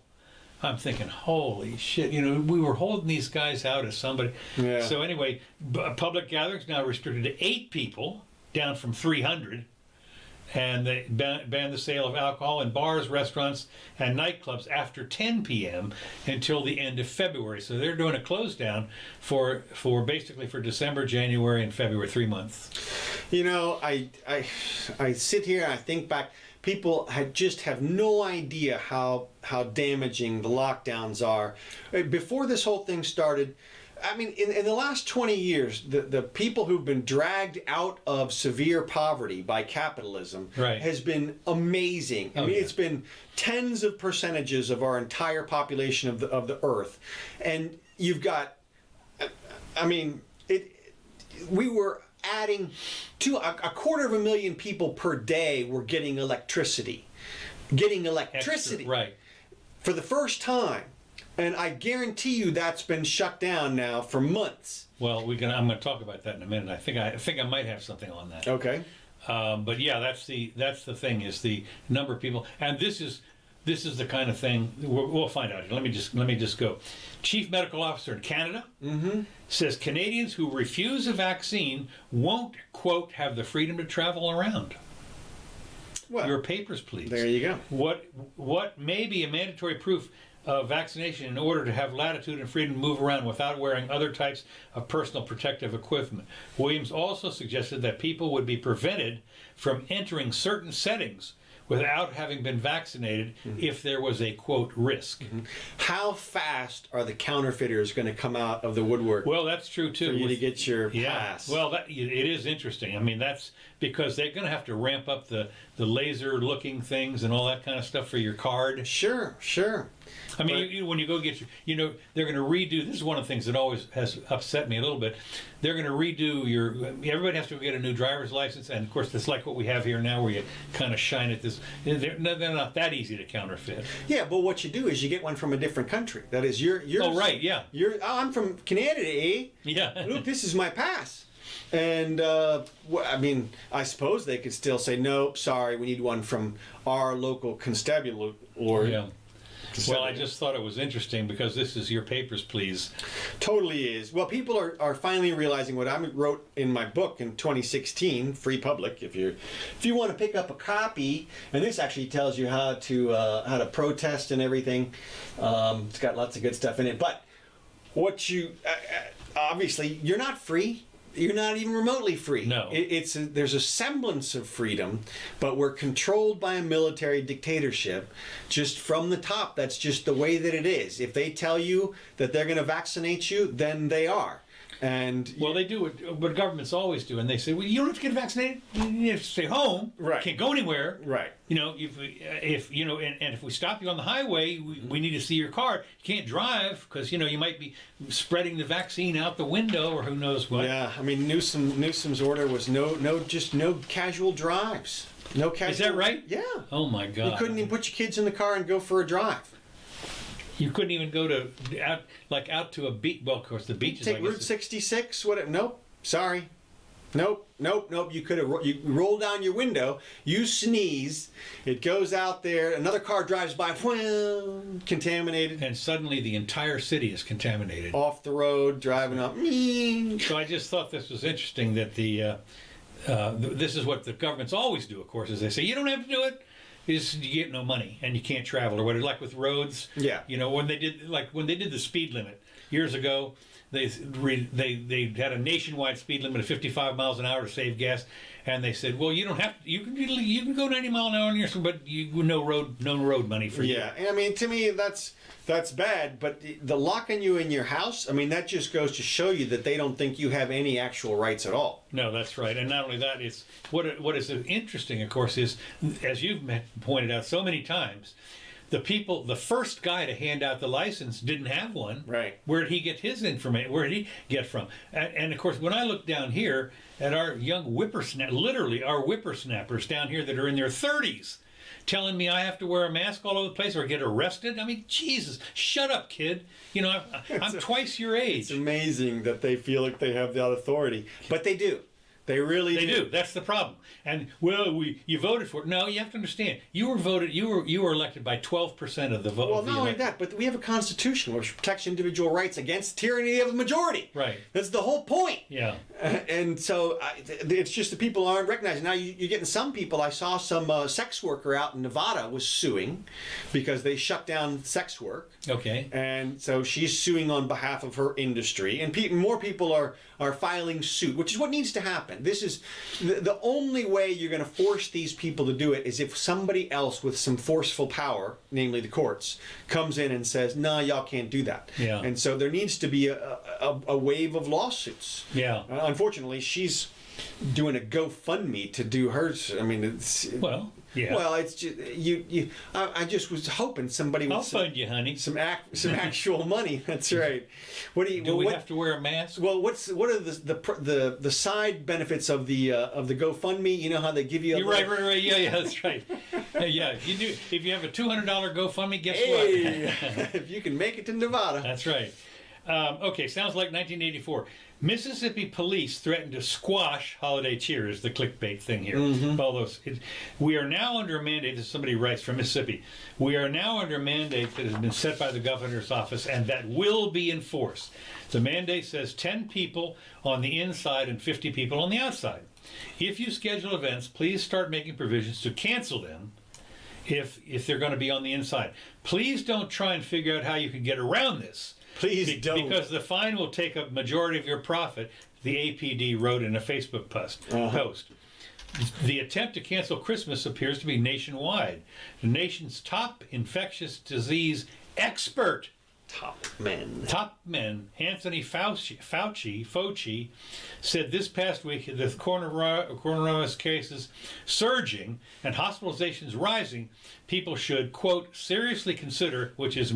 I'm thinking, holy shit, we were holding these guys out as somebody. Yeah. So anyway, public gatherings now restricted to 8 people, down from 300. And they ban the sale of alcohol in bars, restaurants, and nightclubs after 10 p.m. until the end of February. So they're doing a close down for basically for December, January, and February, 3 months. I sit here and I think back. People have no idea how damaging the lockdowns are. Before this whole thing started, I mean, in the last 20 years, the people who've been dragged out of severe poverty by capitalism has been amazing. I mean, it's been tens of percentages of our entire population of the earth. And you've got, we were adding to a 250,000 people per day were getting electricity. Extra, right. For the first time. And I guarantee you that's been shut down now for months. Well, I'm going to talk about that in a minute. I think I might have something on that. Okay. But yeah, that's the thing, is the number of people, and this this is the kind of thing we'll find out. Let me just go. Chief Medical Officer in Canada says Canadians who refuse a vaccine won't, quote, have the freedom to travel around. Well, your papers, please. There you go. What may be a mandatory proof of vaccination in order to have latitude and freedom to move around without wearing other types of personal protective equipment. Williams also suggested that people would be prevented from entering certain settings without having been vaccinated if there was a, quote, risk. How fast are the counterfeiters going to come out of the woodwork? Well, that's true, too. For you to get your pass. Well, it is interesting. I mean, that's because they're going to have to ramp up the laser-looking things and all that kind of stuff for your card. Sure. I mean, when you go get your, they're going to redo, this is one of the things that always has upset me a little bit. They're going to redo everybody has to get a new driver's license, and of course, it's like what we have here now where you kind of shine at this. They're not that easy to counterfeit. Yeah, but what you do is you get one from a different country. That is, you're oh, right, yeah. I'm from Canada, eh? Yeah. Look, this is my pass. And, I mean, I suppose they could still say, nope, sorry, we need one from our local constabulary. Yeah. Well, I just thought it was interesting because this is your papers, please. Totally is. Well, people are finally realizing what I wrote in my book in 2016, Free Public. If you want to pick up a copy, and this actually tells you how to protest and everything. It's got lots of good stuff in it. But what obviously you're not free. You're not even remotely free. No. There's a semblance of freedom, but we're controlled by a military dictatorship just from the top. That's just the way that it is. If they tell you that they're going to vaccinate you, then they are. And well, they do what governments always do, and they say, "Well, you don't have to get vaccinated. You have to stay home. Right. Can't go anywhere. Right. If and if we stop you on the highway, we need to see your car. You can't drive because you might be spreading the vaccine out the window or who knows what." Yeah, I mean Newsom's order was no casual drives. No casual. Is that right? Yeah. Oh my God. You couldn't even put your kids in the car and go for a drive. You couldn't even go out to a beach. Well, of course, the beaches. Take Route 66. What? Nope. Sorry. Nope. You roll down your window. You sneeze. It goes out there. Another car drives by. Well, contaminated. And suddenly the entire city is contaminated. Off the road, driving up. So I just thought this was interesting that this is what the governments always do. Of course, is they say you don't have to do it. You get no money and you can't travel or whatever. Like with roads, yeah. When they did the speed limit years ago, they had a nationwide speed limit of 55 miles an hour to save gas, and they said, well, you don't have to. You can go 90 miles an hour on your, but no road money for you. Yeah, and I mean to me that's bad. But the locking you in your house, I mean that just goes to show you that they don't think you have any actual rights at all. No, that's right. And not only that, it's what is interesting, of course, is as you've pointed out so many times. The first guy to hand out the license didn't have one. Right. Where did he get his information? Where did he get from? And of course, when I look down here at our young literally our whippersnappers down here that are in their 30s, telling me I have to wear a mask all over the place or get arrested. I mean, Jesus, shut up, kid. I'm twice your age. It's amazing that they feel like they have that authority, but they do. They really do. They do. That's the problem. And you voted for it. No, you have to understand. You were elected by 12% of the vote. Well, not only that, but we have a constitution which protects individual rights against tyranny of the majority. Right. That's the whole point. Yeah. And so it's just that people aren't recognizing. Now you're getting some people. I saw some sex worker out in Nevada was suing because they shut down sex work. Okay. And so she's suing on behalf of her industry, and more people are filing suit, which is what needs to happen. This is the only way you're going to force these people to do it is if somebody else with some forceful power, namely the courts, comes in and says, "No, y'all can't do that." Yeah. And so there needs to be a wave of lawsuits. Yeah. Unfortunately, she's doing a GoFundMe to do hers. I mean, it's yeah. Well, it's just I just was hoping somebody would. I'll fund you, honey. Some actual money. That's right. Do we have to wear a mask? Well, what are the side benefits of the GoFundMe? You know how they give you. Right. Yeah, that's right. Yeah, if you have a $200 GoFundMe, guess what? If you can make it to Nevada. That's right. Okay, sounds like 1984. Mississippi police threatened to squash holiday cheer is the clickbait thing here. All those. We are now under a mandate, this somebody writes from Mississippi, we are now under a mandate that has been set by the governor's office and that will be enforced. The mandate says 10 people on the inside and 50 people on the outside. If you schedule events, please start making provisions to cancel them if they're going to be on the inside. Please don't try and figure out how you can get around this. Please don't. Because the fine will take a majority of your profit, the APD wrote in a Facebook post. The attempt to cancel Christmas appears to be nationwide. The nation's top infectious disease expert, Top men, Anthony Fauci, said this past week the coronavirus cases surging and hospitalizations rising, people should, quote, seriously consider, which is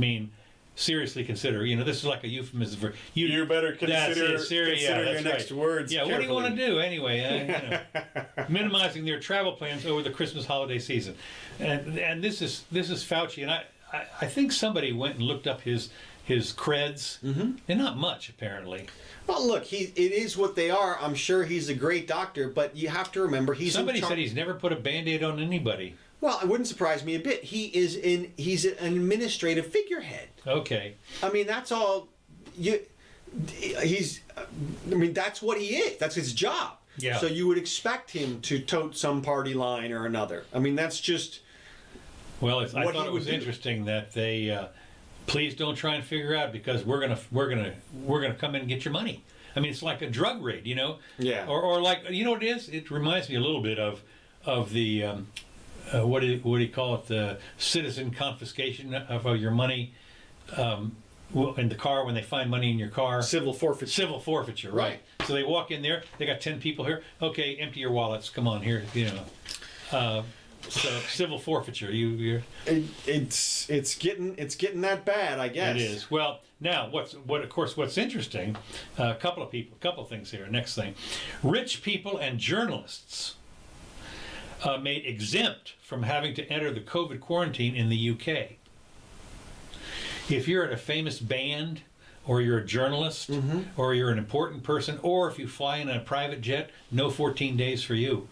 seriously consider. This is like a euphemism for you better consider your next words. Yeah, carefully. what do you want to do anyway? Minimizing their travel plans over the Christmas holiday season, and this is Fauci, and I think somebody went and looked up his creds. They're not much, apparently. Well, look, it is what they are. I'm sure he's a great doctor, but you have to remember Somebody said he's never put a Band-Aid on anybody. Well, it wouldn't surprise me a bit. He's an administrative figurehead. Okay. I mean, that's all. That's what he is. That's his job. Yeah. So you would expect him to tote some party line or another. I mean, that's just. Well, I thought it was interesting that they please don't try and figure out because we're gonna come in and get your money. I mean, it's like a drug raid, Yeah. Or like what it is? It reminds me a little bit of the what do you call it? The citizen confiscation of your money in the car when they find money in your car. Civil forfeiture. Civil forfeiture, right? So they walk in there. They got 10 people here. Okay, empty your wallets. Come on here. So civil forfeiture. It's getting that bad, I guess. It is. Well, now what's interesting? A couple of things here. Next thing, rich people and journalists made exempt from having to enter the COVID quarantine in the UK. If you're at a famous band, or you're a journalist, or you're an important person, or if you fly in a private jet, no 14 days for you.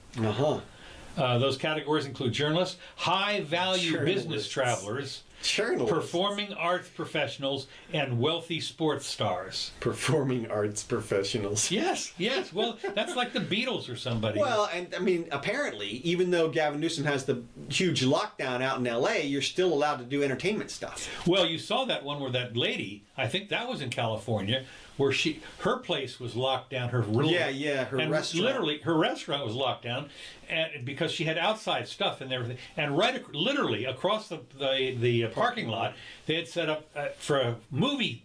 Those categories include journalists, high-value business travelers, performing arts professionals, and wealthy sports stars. Performing arts professionals. Yes. Well, that's like the Beatles or somebody. Well, and I mean, apparently, even though Gavin Newsom has the huge lockdown out in L.A., you're still allowed to do entertainment stuff. Well, you saw that one where that lady, I think that was in California, where her place was locked down. Her restaurant. Literally, her restaurant was locked down, and because she had outside stuff and everything. And literally across the parking lot, they had set up for a movie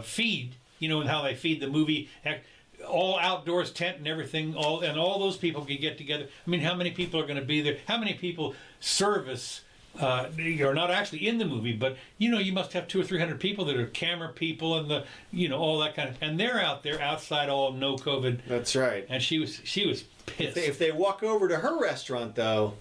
feed. How they feed the movie. All outdoors tent and everything. All those people could get together. I mean, how many people are going to be there? How many people service? You're not actually in the movie, but you must have 200 or 300 people that are camera people and all that kind of, and they're out there outside, all no COVID. That's right. And she was pissed. If they walk over to her restaurant, though,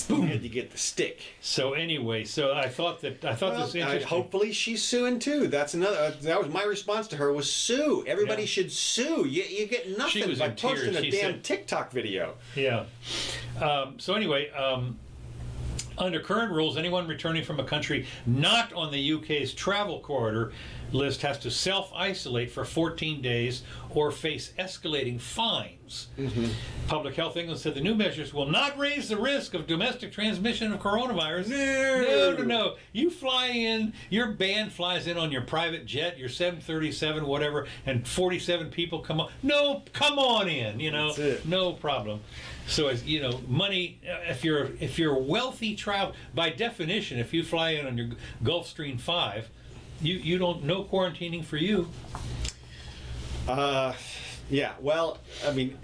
boom, you get the stick. So anyway, I thought this was interesting. Hopefully she's suing too. That was my response to her was sue. Everybody should sue. You get nothing by posting a damn TikTok video. Yeah. So anyway. Under current rules, anyone returning from a country not on the UK's travel corridor list has to self-isolate for 14 days or face escalating fines. Public Health England said the new measures will not raise the risk of domestic transmission of coronavirus. No. You fly in, your band flies in on your private jet, your 737, whatever, and 47 people come on. No, come on in, That's it. No problem. So as money. If you're wealthy travel, by definition, if you fly in on your Gulfstream 5, you don't no quarantining for you. Yeah. Well, I mean,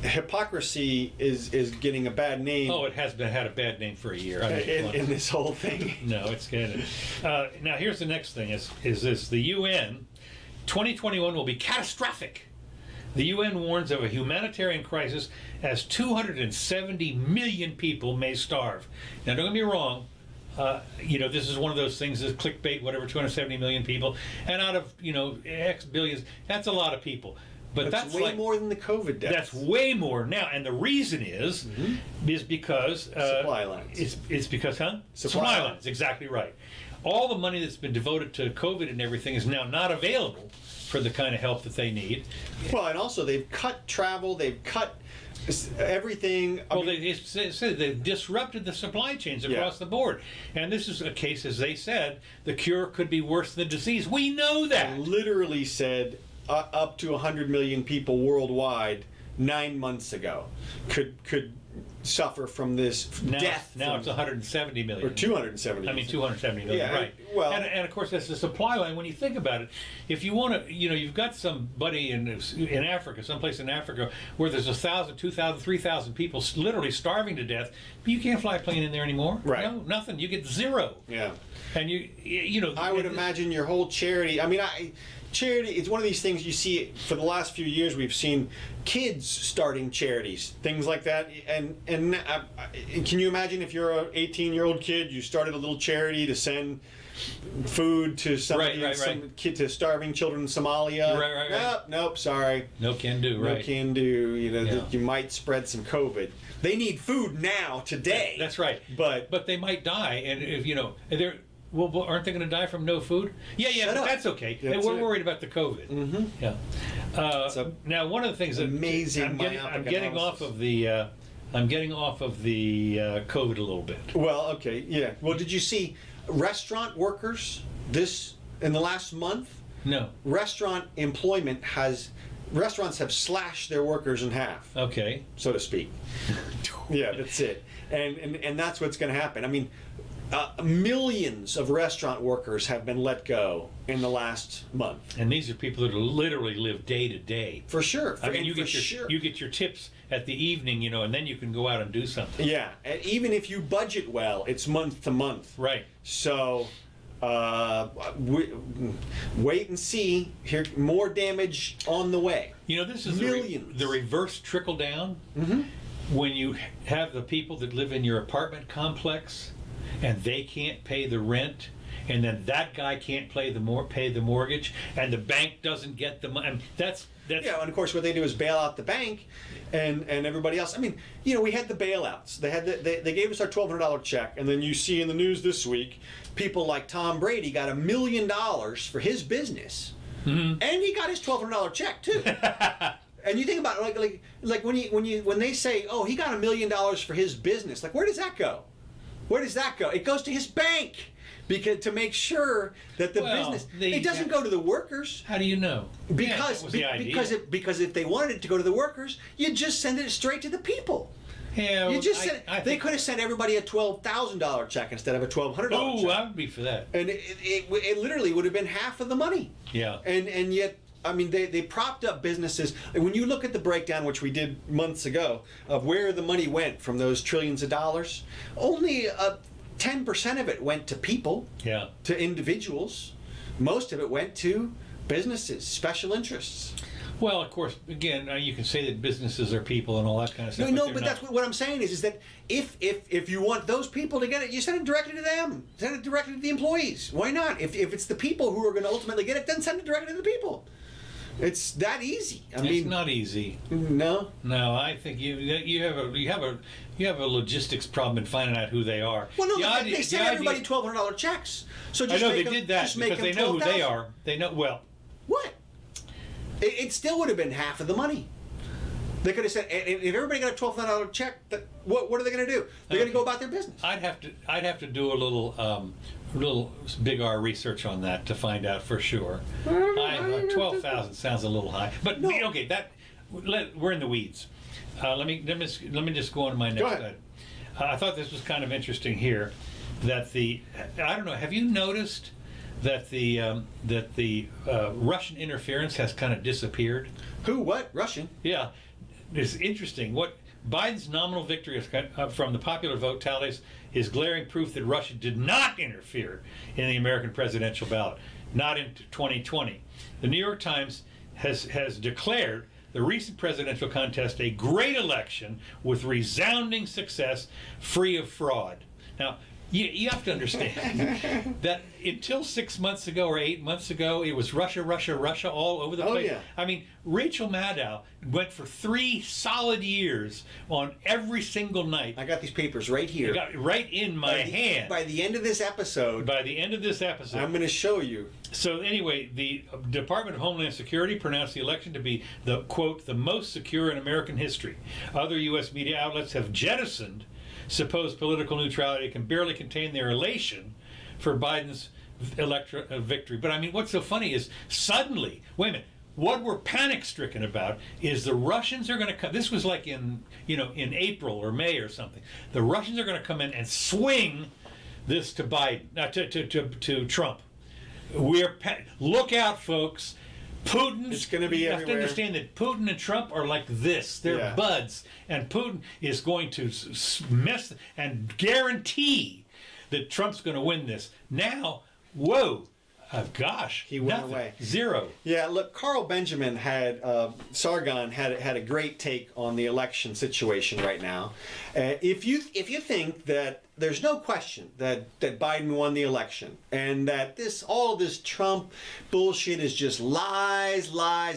hypocrisy is getting a bad name. Oh, it has had a bad name for a year. In this whole thing. No, it's good. Now here's the next thing: is this the UN? 2021 will be catastrophic. The UN warns of a humanitarian crisis as 270 million people may starve. Now, don't get me wrong. this is one of those things, is clickbait, whatever, 270 million people, and out of, X billions, that's a lot of people. But that's way like, more than the COVID deaths. That's way more now, and the reason is because supply lines. It's because Supply lines. Exactly right. All the money that's been devoted to COVID and everything is now not available for the kind of help that they need. Well, and also they've cut travel. They've cut everything. They said they've disrupted the supply chains across the board, and this is a case, as they said, the cure could be worse than the disease. We know that. Literally said. Up to 100 million people worldwide 9 months ago could suffer from this death. Now it's 170 million. Or 270. 270 million, yeah, right. Well, and of course that's the supply line. When you think about it, if you want to, you've got somebody in Africa, someplace in Africa, where there's 1,000, 2,000, 3,000 people literally starving to death, but you can't fly a plane in there anymore. Right. No, nothing. You get zero. Yeah. And I would imagine your whole charity. Charity, it's one of these things you see for the last few years. We've seen kids starting charities, things like that. And can you imagine if you're an 18-year-old kid, you started a little charity to send food to somebody, some kid, to starving children in Somalia? Right. Nope, sorry. No can do, right? No can do. You might spread some COVID. They need food now, today. That's right. But they might die, and if they're. Well, aren't they going to die from no food? Yeah, but that's okay. We're worried about the COVID. Mm-hmm. Yeah. Now, one of the things that I'm getting off of the COVID a little bit. Well, okay, yeah. Well, did you see restaurant workers in the last month? No. Restaurants have slashed their workers in half. Okay. So to speak. Yeah, that's it. And that's what's going to happen. Millions of restaurant workers have been let go in the last month. And these are people that literally live day to day. For sure. You get your tips at the evening, and then you can go out and do something. Yeah, and even if you budget well, it's month to month. Right. So, wait and see. Here, more damage on the way. This is millions. The reverse trickle down. Mm-hmm. When you have the people that live in your apartment complex, and they can't pay the rent, and then that guy can't pay the mortgage, and the bank doesn't get the money. That's yeah, and of course what they do is bail out the bank and everybody else. We had the bailouts. They gave us our $1,200 check, and then you see in the news this week, people like Tom Brady got $1 million for his business, and he got his $1,200 check too. And you think about it, like when they say, oh, he got $1 million for his business, like where does that go? Where does that go? It goes to his bank, because to make sure that the business. It doesn't go to the workers. How do you know? Because because if they wanted it to go to the workers, you'd just send it straight to the people. Yeah, they could have sent everybody a $12,000 check instead of a $1,200 check. Oh, I would be for that. And it literally would have been half of the money. Yeah. And yet. They propped up businesses. When you look at the breakdown, which we did months ago, of where the money went from those trillions of dollars, only 10% of it went to people, to individuals. Most of it went to businesses, special interests. Well, of course, again, you can say that businesses are people and all that kind of stuff. No, but that's what I'm saying is that if you want those people to get it, you send it directly to them. Send it directly to the employees. Why not? If it's the people who are going to ultimately get it, then send it directly to the people. It's that easy. It's not easy. No. No, I think you have a logistics problem in finding out who they are. Well, no, they send everybody $1,200 checks. So just they did that because they know who they are. They know well. What? It still would have been half of the money. They could have said, if everybody got a $1,200 check, what are they going to do? They're going to go about their business. I'd have to do a little big R research on that to find out for sure. 12,000 sounds a little high, but no. Okay, we're in the weeds. Let me just go on to my next item. I thought this was kind of interesting here, that I don't know. Have you noticed that the Russian interference has kind of disappeared? Who? What? Russian? Yeah, it's interesting. What Biden's nominal victory from the popular vote tallies is glaring proof that Russia did not interfere in the American presidential ballot, not in 2020. The New York Times has declared the recent presidential contest a great election with resounding success, free of fraud. Now, You have to understand that until 6 months ago or 8 months ago, it was Russia, Russia, Russia all over the place. Yeah. I mean, Rachel Maddow went for 3 solid years on every single night. I got these papers right here. I got it right in my hand. By the end of this episode, I'm going to show you. So anyway, the Department of Homeland Security pronounced the election to be the, quote, the most secure in American history. Other U.S. media outlets have jettisoned supposed political neutrality, can barely contain their elation for Biden's victory. But I mean, what's so funny is suddenly, wait a minute, what we're panic-stricken about is the Russians are going to come. This was like in April or May or something. The Russians are going to come in and swing this to Biden, to Trump. Look out, folks. It's going to be everywhere. You have to understand that Putin and Trump are like this. They're buds. And Putin is going to mess and guarantee that Trump's going to win this. Now, whoa. Gosh, he went away. Zero. Yeah, look, Carl Benjamin Sargon had a great take on the election situation right now. If you think that there's no question that Biden won the election and that all this Trump bullshit is just lies,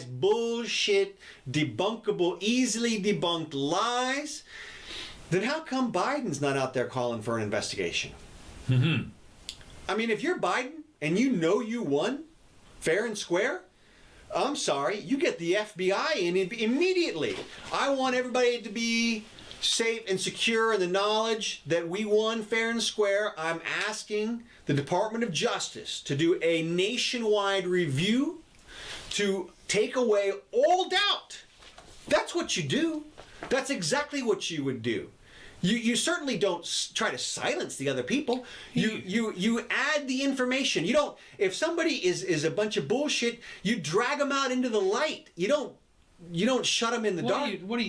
bullshit, debunkable, easily debunked lies, then how come Biden's not out there calling for an investigation? Mm-hmm. I mean, if you're Biden and you know you won fair and square, I'm sorry, you get the FBI in immediately. I want everybody to be safe and secure in the knowledge that we won fair and square. I'm asking the Department of Justice to do a nationwide review to take away all doubt. That's what you do. That's exactly what you would do. You certainly don't try to silence the other people. You add the information. You don't. If somebody is a bunch of bullshit, you drag them out into the light. You don't shut them in the dark. What are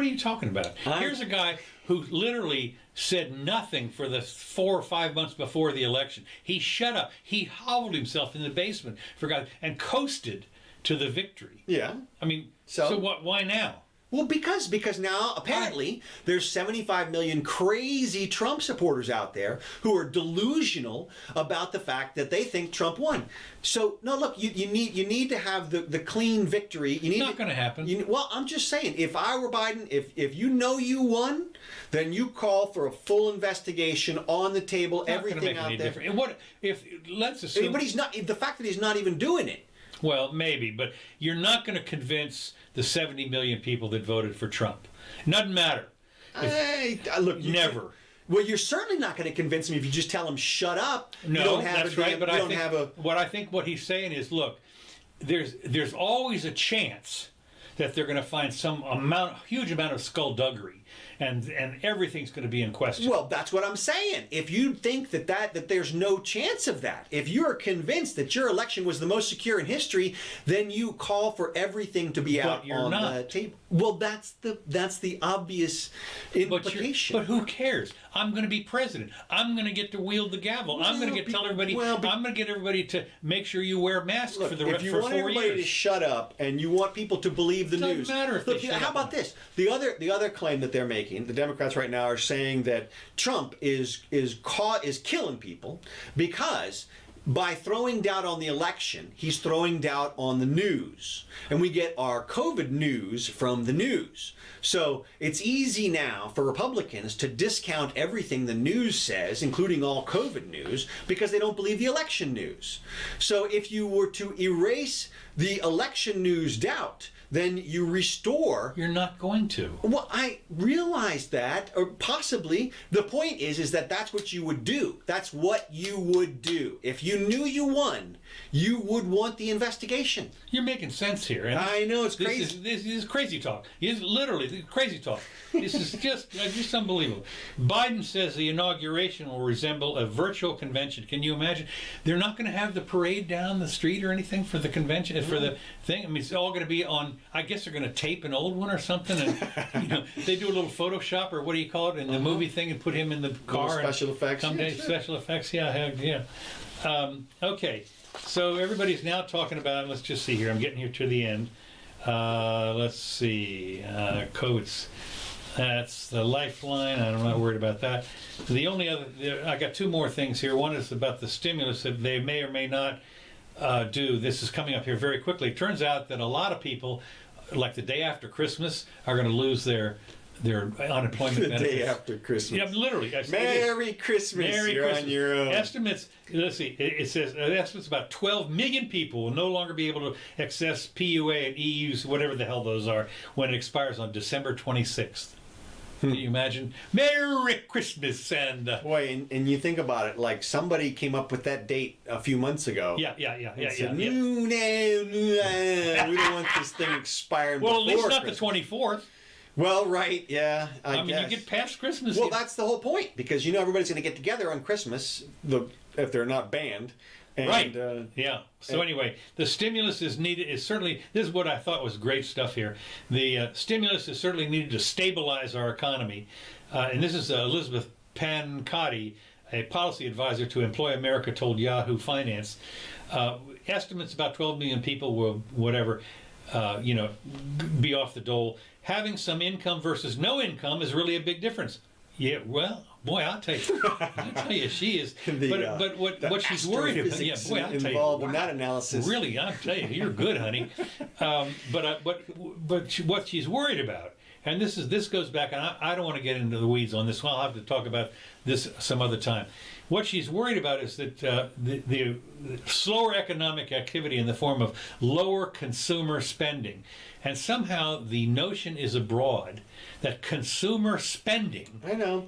you talking about? Here's a guy who literally said nothing for the 4 or 5 months before the election. He shut up. He howled himself in the basement for God and coasted to the victory. Yeah. I mean, so what? Why now? Well, because now apparently there's 75 million crazy Trump supporters out there who are delusional about the fact that they think Trump won. So no, look, you need to have the clean victory. It's not going to happen. Well, I'm just saying, if I were Biden, if you know you won, then you call for a full investigation on the table, everything out there. And what if let's assume? But he's not. The fact that he's not even doing it. Well, maybe, but you're not going to convince the 70 million people that voted for Trump. It doesn't matter. Look, never. Well, you're certainly not going to convince them if you just tell them shut up. No, that's right. But I think what he's saying is, look, there's always a chance that they're going to find some huge amount of skullduggery, and everything's going to be in question. Well, that's what I'm saying. If you think that there's no chance of that, if you're convinced that your election was the most secure in history, then you call for everything to be out on the table. Well, that's the obvious implication. But who cares? I'm going to be president. I'm going to get to wield the gavel. I'm going to tell everybody. I'm going to get everybody to make sure you wear masks for 4 years. If you want everybody to shut up and you want people to believe the news, doesn't matter if they shut up. How about this? The other claim that they're making, the Democrats right now are saying that Trump is killing people because by throwing doubt on the election, he's throwing doubt on the news. And we get our COVID news from the news. So it's easy now for Republicans to discount everything the news says, including all COVID news, because they don't believe the election news. So if you were to erase the election news doubt, then you restore. You're not going to. Well, I realize that, or possibly. The point is that that's what you would do. That's what you would do. If you knew you won, you would want the investigation. You're making sense here. And I know, it's crazy. This is crazy talk. It's literally crazy talk. This is just unbelievable. Biden says the inauguration will resemble a virtual convention. Can you imagine? They're not going to have the parade down the street or anything for the convention, for the thing. I mean, it's all going to be on. I guess they're going to tape an old one or something, and they do a little Photoshop or what do you call it in the movie thing, and put him in the car. Special effects. Someday special effects. Yeah. Okay, so everybody's now talking about. Let's just see here. I'm getting here to the end. Let's see. Codes. That's the lifeline. I'm not worried about that. The only other, I got two more things here. One is about the stimulus that they may or may not do. This is coming up here very quickly. It turns out that a lot of people, like the day after Christmas, are going to lose their unemployment The benefits. day after Christmas. Yeah, literally. Merry Christmas. Merry You're Christmas. on your own. Estimates, let's see, it says estimates about 12 million people will no longer be able to access PUA and EUs, whatever the hell those are, when it expires on December 26th. Can you imagine? Merry Christmas and... Boy, and you think about it, like somebody came up with that date a few months ago. Yeah. Said, no, we don't want this thing expiring Well, before at least not Christmas. the 24th. Well, right, yeah. I mean, guess. you get past Christmas. Well, that's the whole point, because you know everybody's going to get together on Christmas, if they're not banned. And, right. Yeah. So anyway, the stimulus is needed. Is certainly, this is what I thought was great stuff here. The stimulus is certainly needed to stabilize our economy, and this is Elizabeth Pancotti, a policy advisor to Employ America, told Yahoo Finance. Estimates about 12 million people will whatever, be off the dole. Having some income versus no income is really a big difference. Yeah, well, boy, I'll tell you, she is. But what she's worried about, yeah, boy, I'll tell you, involved in that analysis. Really, I'll tell you, you're good, honey. But what she's worried about, and this goes back, and I don't want to get into the weeds on this. I'll have to talk about this some other time. What she's worried about is that the slower economic activity in the form of lower consumer spending. And somehow the notion is abroad that consumer spending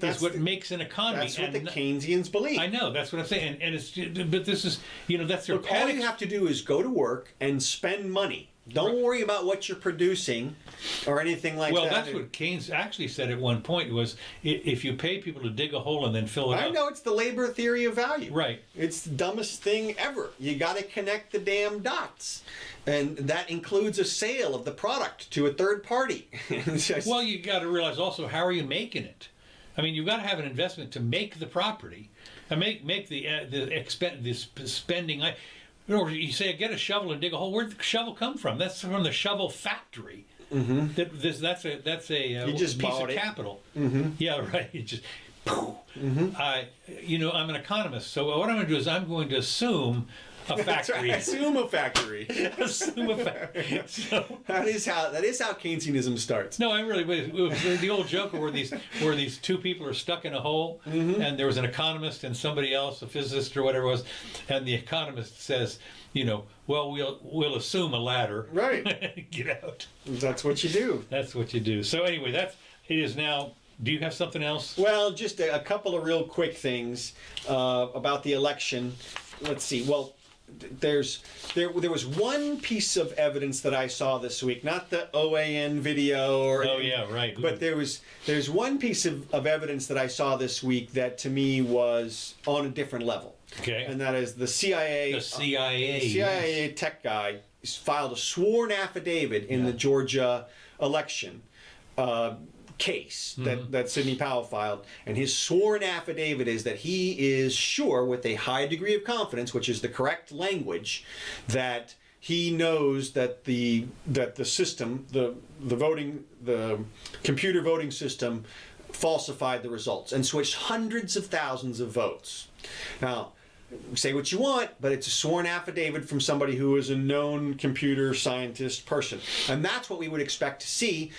is what makes an economy. That's what the Keynesians believe. I know, that's what I'm saying. And it's, but this is, that's their Look, all you have to do is go to work and spend money. Don't worry about what you're producing or anything like that. Well, that's what Keynes actually said at one point was, if you pay people to dig a hole and then fill it up. I know, it's the labor theory of value. Right. It's the dumbest thing ever. You got to connect the damn dots. And that includes a sale of the product to a third party. Well, you got to realize also, how are you making it? I mean, you've got to have an investment to make the property and make the spending. You say, get a shovel and dig a hole. Where'd the shovel come from? That's from the shovel factory. Mm-hmm. That's a just piece bought of it. capital. Mm-hmm. Yeah, right. It just. Mm-hmm. I'm an economist, so what I'm going to do is I'm going to assume a factory. Assume a factory. Assume a factory. So, that is how Keynesianism starts. no, I really. The old joke where these two people are stuck in a hole, and there was an economist and somebody else, a physicist or whatever it was, and the economist says, well, we'll assume a ladder. Right. Get out. That's what you do. That's what you do. So anyway, it is now. Do you have something else? Well, just a couple of real quick things about the election. Let's see. Well, there was one piece of evidence that I saw this week, not the OAN video or right. But there's one piece of evidence that I saw this week that to me was on a different level. Okay. And that is the CIA. The CIA. CIA tech guy filed a sworn affidavit in the Georgia election case that Sidney Powell filed, and his sworn affidavit is that he is sure, with a high degree of confidence, which is the correct language, that he knows that the system, the computer voting system, falsified the results and switched hundreds of thousands of votes. Now, say what you want, but it's a sworn affidavit from somebody who is a known computer scientist person. And that's what we would expect to see.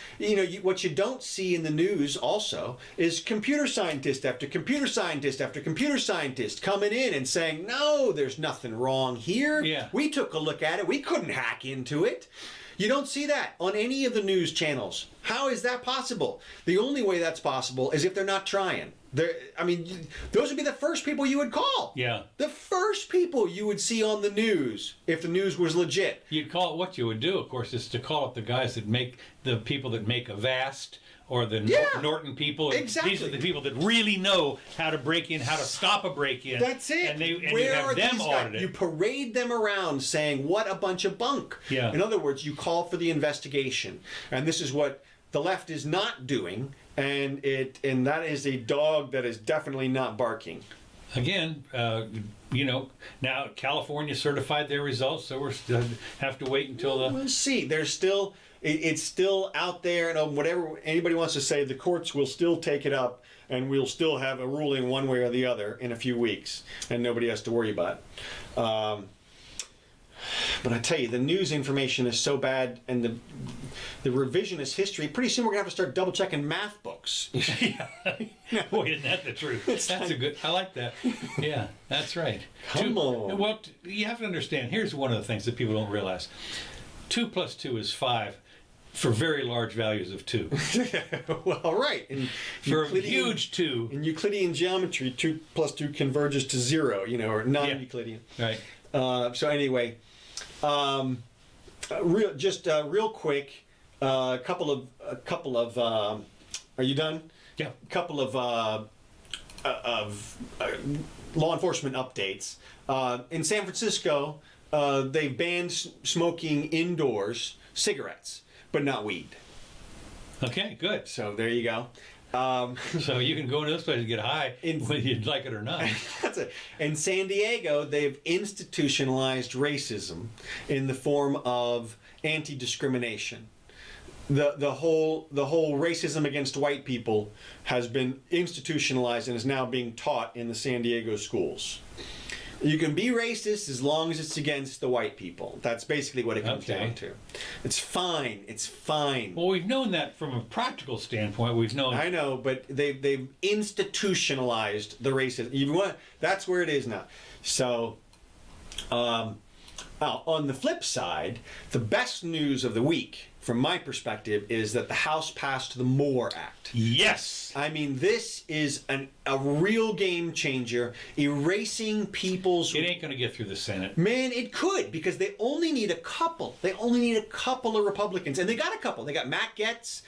What you don't see in the news also is computer scientist after computer scientist after computer scientist coming in and saying, no, there's nothing wrong here. Yeah. We took a look at it. We couldn't hack into it. You don't see that on any of the news channels. How is that possible? The only way that's possible is if they're not trying. Those would be the first people you would call. Yeah. The first people you would see on the news if the news was legit. You'd call it, what you would do, of course, is to call up the guys that make the people that make Avast or the Norton people. Exactly. These are the people that really know how to break in, how to stop a break-in. That's it. And you Where have are them these audit guys? it. You parade them around saying, what a bunch of bunk. Yeah. In other words, you call for the investigation. And this is what the left is not doing, and that is a dog that is definitely not barking. Again, now California certified their results, so we'll have to wait until We'll see. There's still it's still out there, and whatever anybody wants to say, the courts will still take it up, and we'll still have a ruling one way or the other in a few weeks, and nobody has to worry about it. But I tell you, the news information is so bad, and the revisionist history. Pretty soon we're gonna have to start double checking math books. Yeah. Boy, isn't that the truth? That's a good. I like that. Yeah, that's right. Come on. Well, you have to understand. Here's one of the things that people don't realize: 2 + 2 is 5. For very large values of 2. Well, right. In for a huge 2. In Euclidean geometry, 2 + 2 converges to 0, or non-Euclidean. Yeah. Right. So anyway, real quick, a couple of. Are you done? Yeah. A couple of law enforcement updates. In San Francisco, they banned smoking indoors cigarettes, but not weed. Okay, good. So there you go. So you can go to this place and get high whether you'd like it or not. That's it. In San Diego, they've institutionalized racism in the form of anti-discrimination. The whole racism against white people has been institutionalized and is now being taught in the San Diego schools. You can be racist as long as it's against the white people. That's basically what it comes down to. It's fine. It's fine. Well, we've known that from a practical standpoint. We've known. I know, but they've institutionalized the racism. That's where it is now. So, on the flip side, the best news of the week, from my perspective, is that the House passed the MORE Act. Yes! I mean, this is a real game changer, erasing people's... It ain't going to get through the Senate. Man, it could, because they only need a couple. They only need a couple of Republicans. And they got a couple. They got Matt Gaetz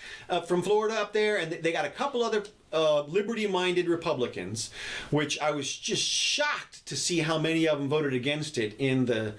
from Florida up there, and they got a couple other liberty-minded Republicans, which I was just shocked to see how many of them voted against it in the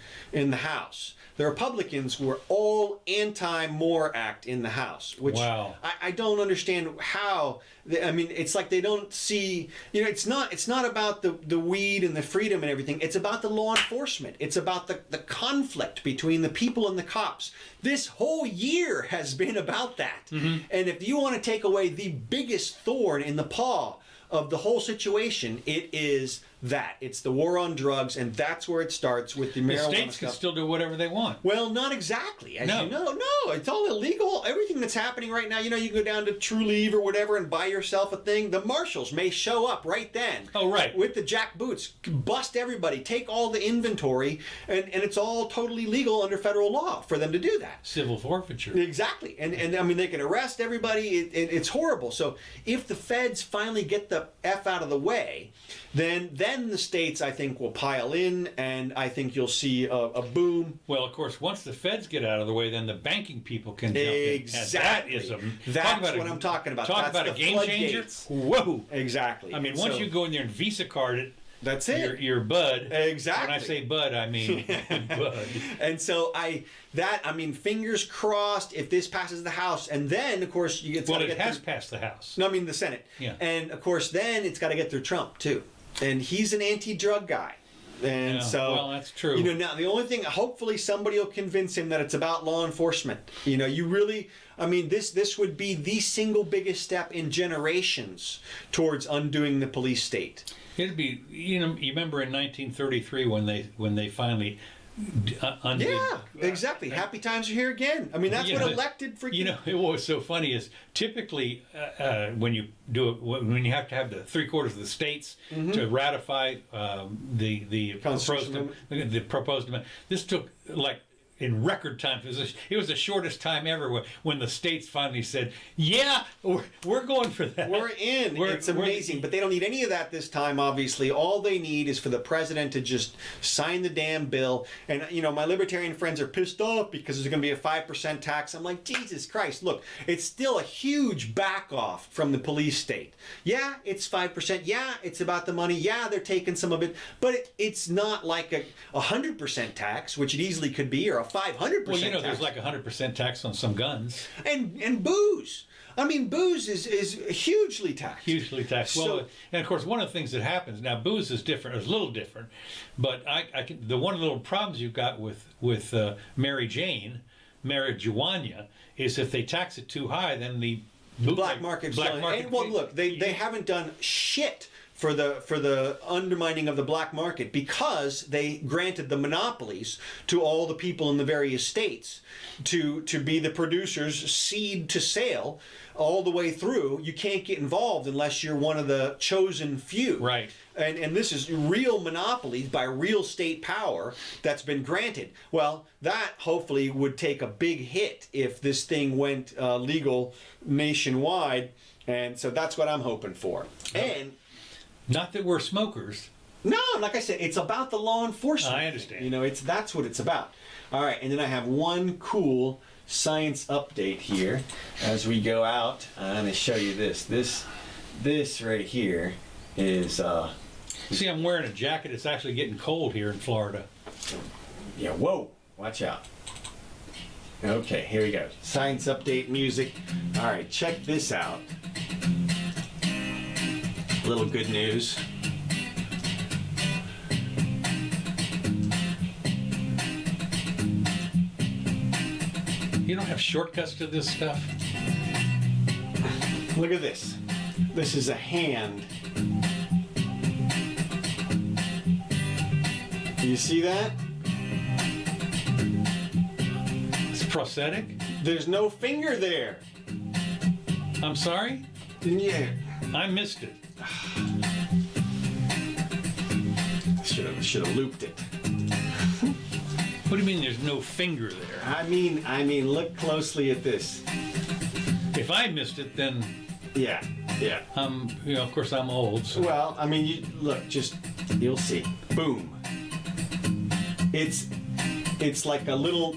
House. The Republicans were all anti-MORE Act in the House, which wow. I don't understand how. I mean, it's like they don't see. It's not about the weed and the freedom and everything. It's about the law enforcement. It's about the conflict between the people and the cops. This whole year has been about that. Mm-hmm. And if you want to take away the biggest thorn in the paw of the whole situation, it is that. It's the war on drugs, and that's where it starts with the marijuana stuff. The states can still do whatever they want. Well, not exactly. As you know, no, it's all illegal. Everything that's happening right now, you can go down to True Leave or whatever and buy yourself a thing. The marshals may show up right then. Oh, right. With the jack boots, bust everybody, take all the inventory, and it's all totally legal under federal law for them to do that. Civil forfeiture. Exactly. And I mean, they can arrest everybody. It's horrible. So if the feds finally get the F out of the way, then the states, I think, will pile in, and I think you'll see a boom. Well, of course, once the feds get out of the way, then the banking people can jump in. Exactly. That's what I'm talking about. Talk about a game changer. Whoa. Exactly. I mean, once you go in there and Visa card it, that's it. Your bud. Exactly. When I say bud, I mean bud. And so fingers crossed if this passes the House, and then of course it has passed the House. No, I mean the Senate. Yeah. And of course then it's got to get through Trump too, and he's an anti-drug guy. And well, that's true. Now the only thing, hopefully somebody will convince him that it's about law enforcement. This would be the single biggest step in generations towards undoing the police state. It'd be, you remember in 1933 when they finally undid. Yeah, exactly. Happy times are here again. I mean, that's what elected for. What was so funny is typically when you do it, when you have to have the 3/4 of the states to ratify the proposed amendment. This took like in record time. It was the shortest time ever when the states finally said, "Yeah, we're going for that. We're in." It's amazing, but they don't need any of that this time. Obviously, all they need is for the president to just sign the damn bill. And my libertarian friends are pissed off because there's going to be a 5% tax. I'm like, Jesus Christ! Look, it's still a huge back off from the police state. Yeah, it's 5%. Yeah, it's about the money. Yeah, they're taking some of it, but it's not like a 100% tax, which it easily could be, or a 500% Well, tax. there's like 100% tax on some guns. And booze. I mean, booze is hugely taxed. Hugely taxed. Well, and of course, one of the things that happens now, booze is different. It's a little different, but the one of the little problems you've got with Mary Jane, marijuana, is if they tax it too high, then the black market. And, well, look, they haven't done shit for the undermining of the black market because they granted the monopolies to all the people in the various states to be the producers, seed to sale, all the way through. You can't get involved unless you're one of the chosen few. Right. And this is real monopolies by real state power that's been granted. Well, that hopefully would take a big hit if this thing went legal nationwide. And so that's what I'm hoping for. And not that we're smokers. no, like I said, it's about the law enforcement. I understand. You know, that's what it's about. All right, and then I have one cool science update here as we go out. I'm going to show you this. This right here is See, I'm wearing a jacket. It's actually getting cold here in Florida. yeah, whoa, watch out. Okay, here we go. Science update music. All right, check this out. A little good news. You don't have shortcuts to this stuff? Look at this. This is a hand. Do you see that? It's prosthetic? There's no finger there. I'm sorry? Yeah. I missed it. Should have looped it. What do you mean there's no finger there? I mean, look closely at this. If I missed it, then Yeah. of course I'm old. So. Well, I mean, you'll see. Boom. It's like a little.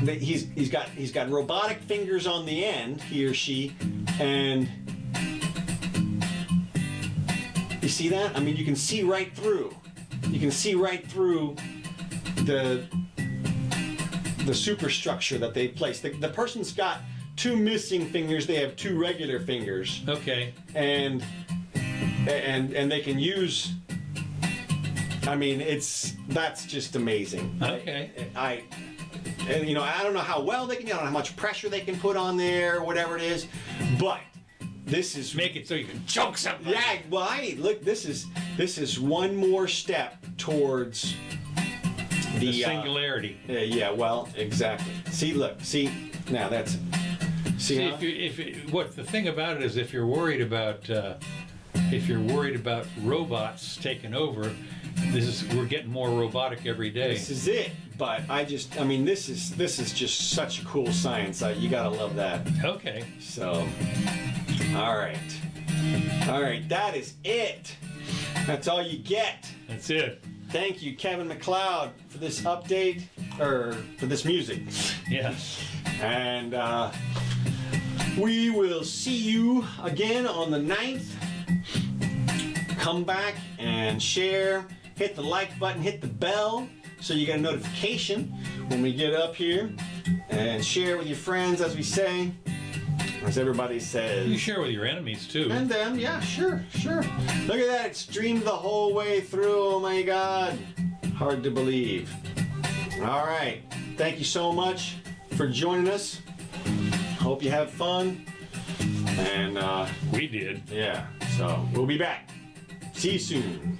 He's got robotic fingers on the end, he or she, and you see that? I mean, you can see right through. You can see right through the superstructure that they placed. The person's got two missing fingers. They have two regular fingers. Okay. And they can use. I mean, that's just amazing. Okay. I don't know how well they can. I don't know how much pressure they can put on there, or whatever it is, but this is Make it so you can choke something. yeah. Well, look. This is one more step towards The singularity. yeah. Well, exactly. See, look. See, now that's. See, See, how? what the thing about it is, if you're worried about robots taking over, we're getting more robotic every day. This is it. But this is just such a cool science. You gotta love that. Okay. So, all right. That is it. That's all you get. That's it. Thank you, Kevin McLeod, for this update, or for this music. Yeah. And we will see you again on the 9th. Come back and share. Hit the like button, hit the bell, so you get a notification when we get up here. And share with your friends, as we say. As everybody says. You share with your enemies, too. And then, yeah, sure. Look at that, it streamed the whole way through. Oh my God. Hard to believe. All right. Thank you so much for joining us. Hope you have fun. And, we did. yeah, so we'll be back. See you soon.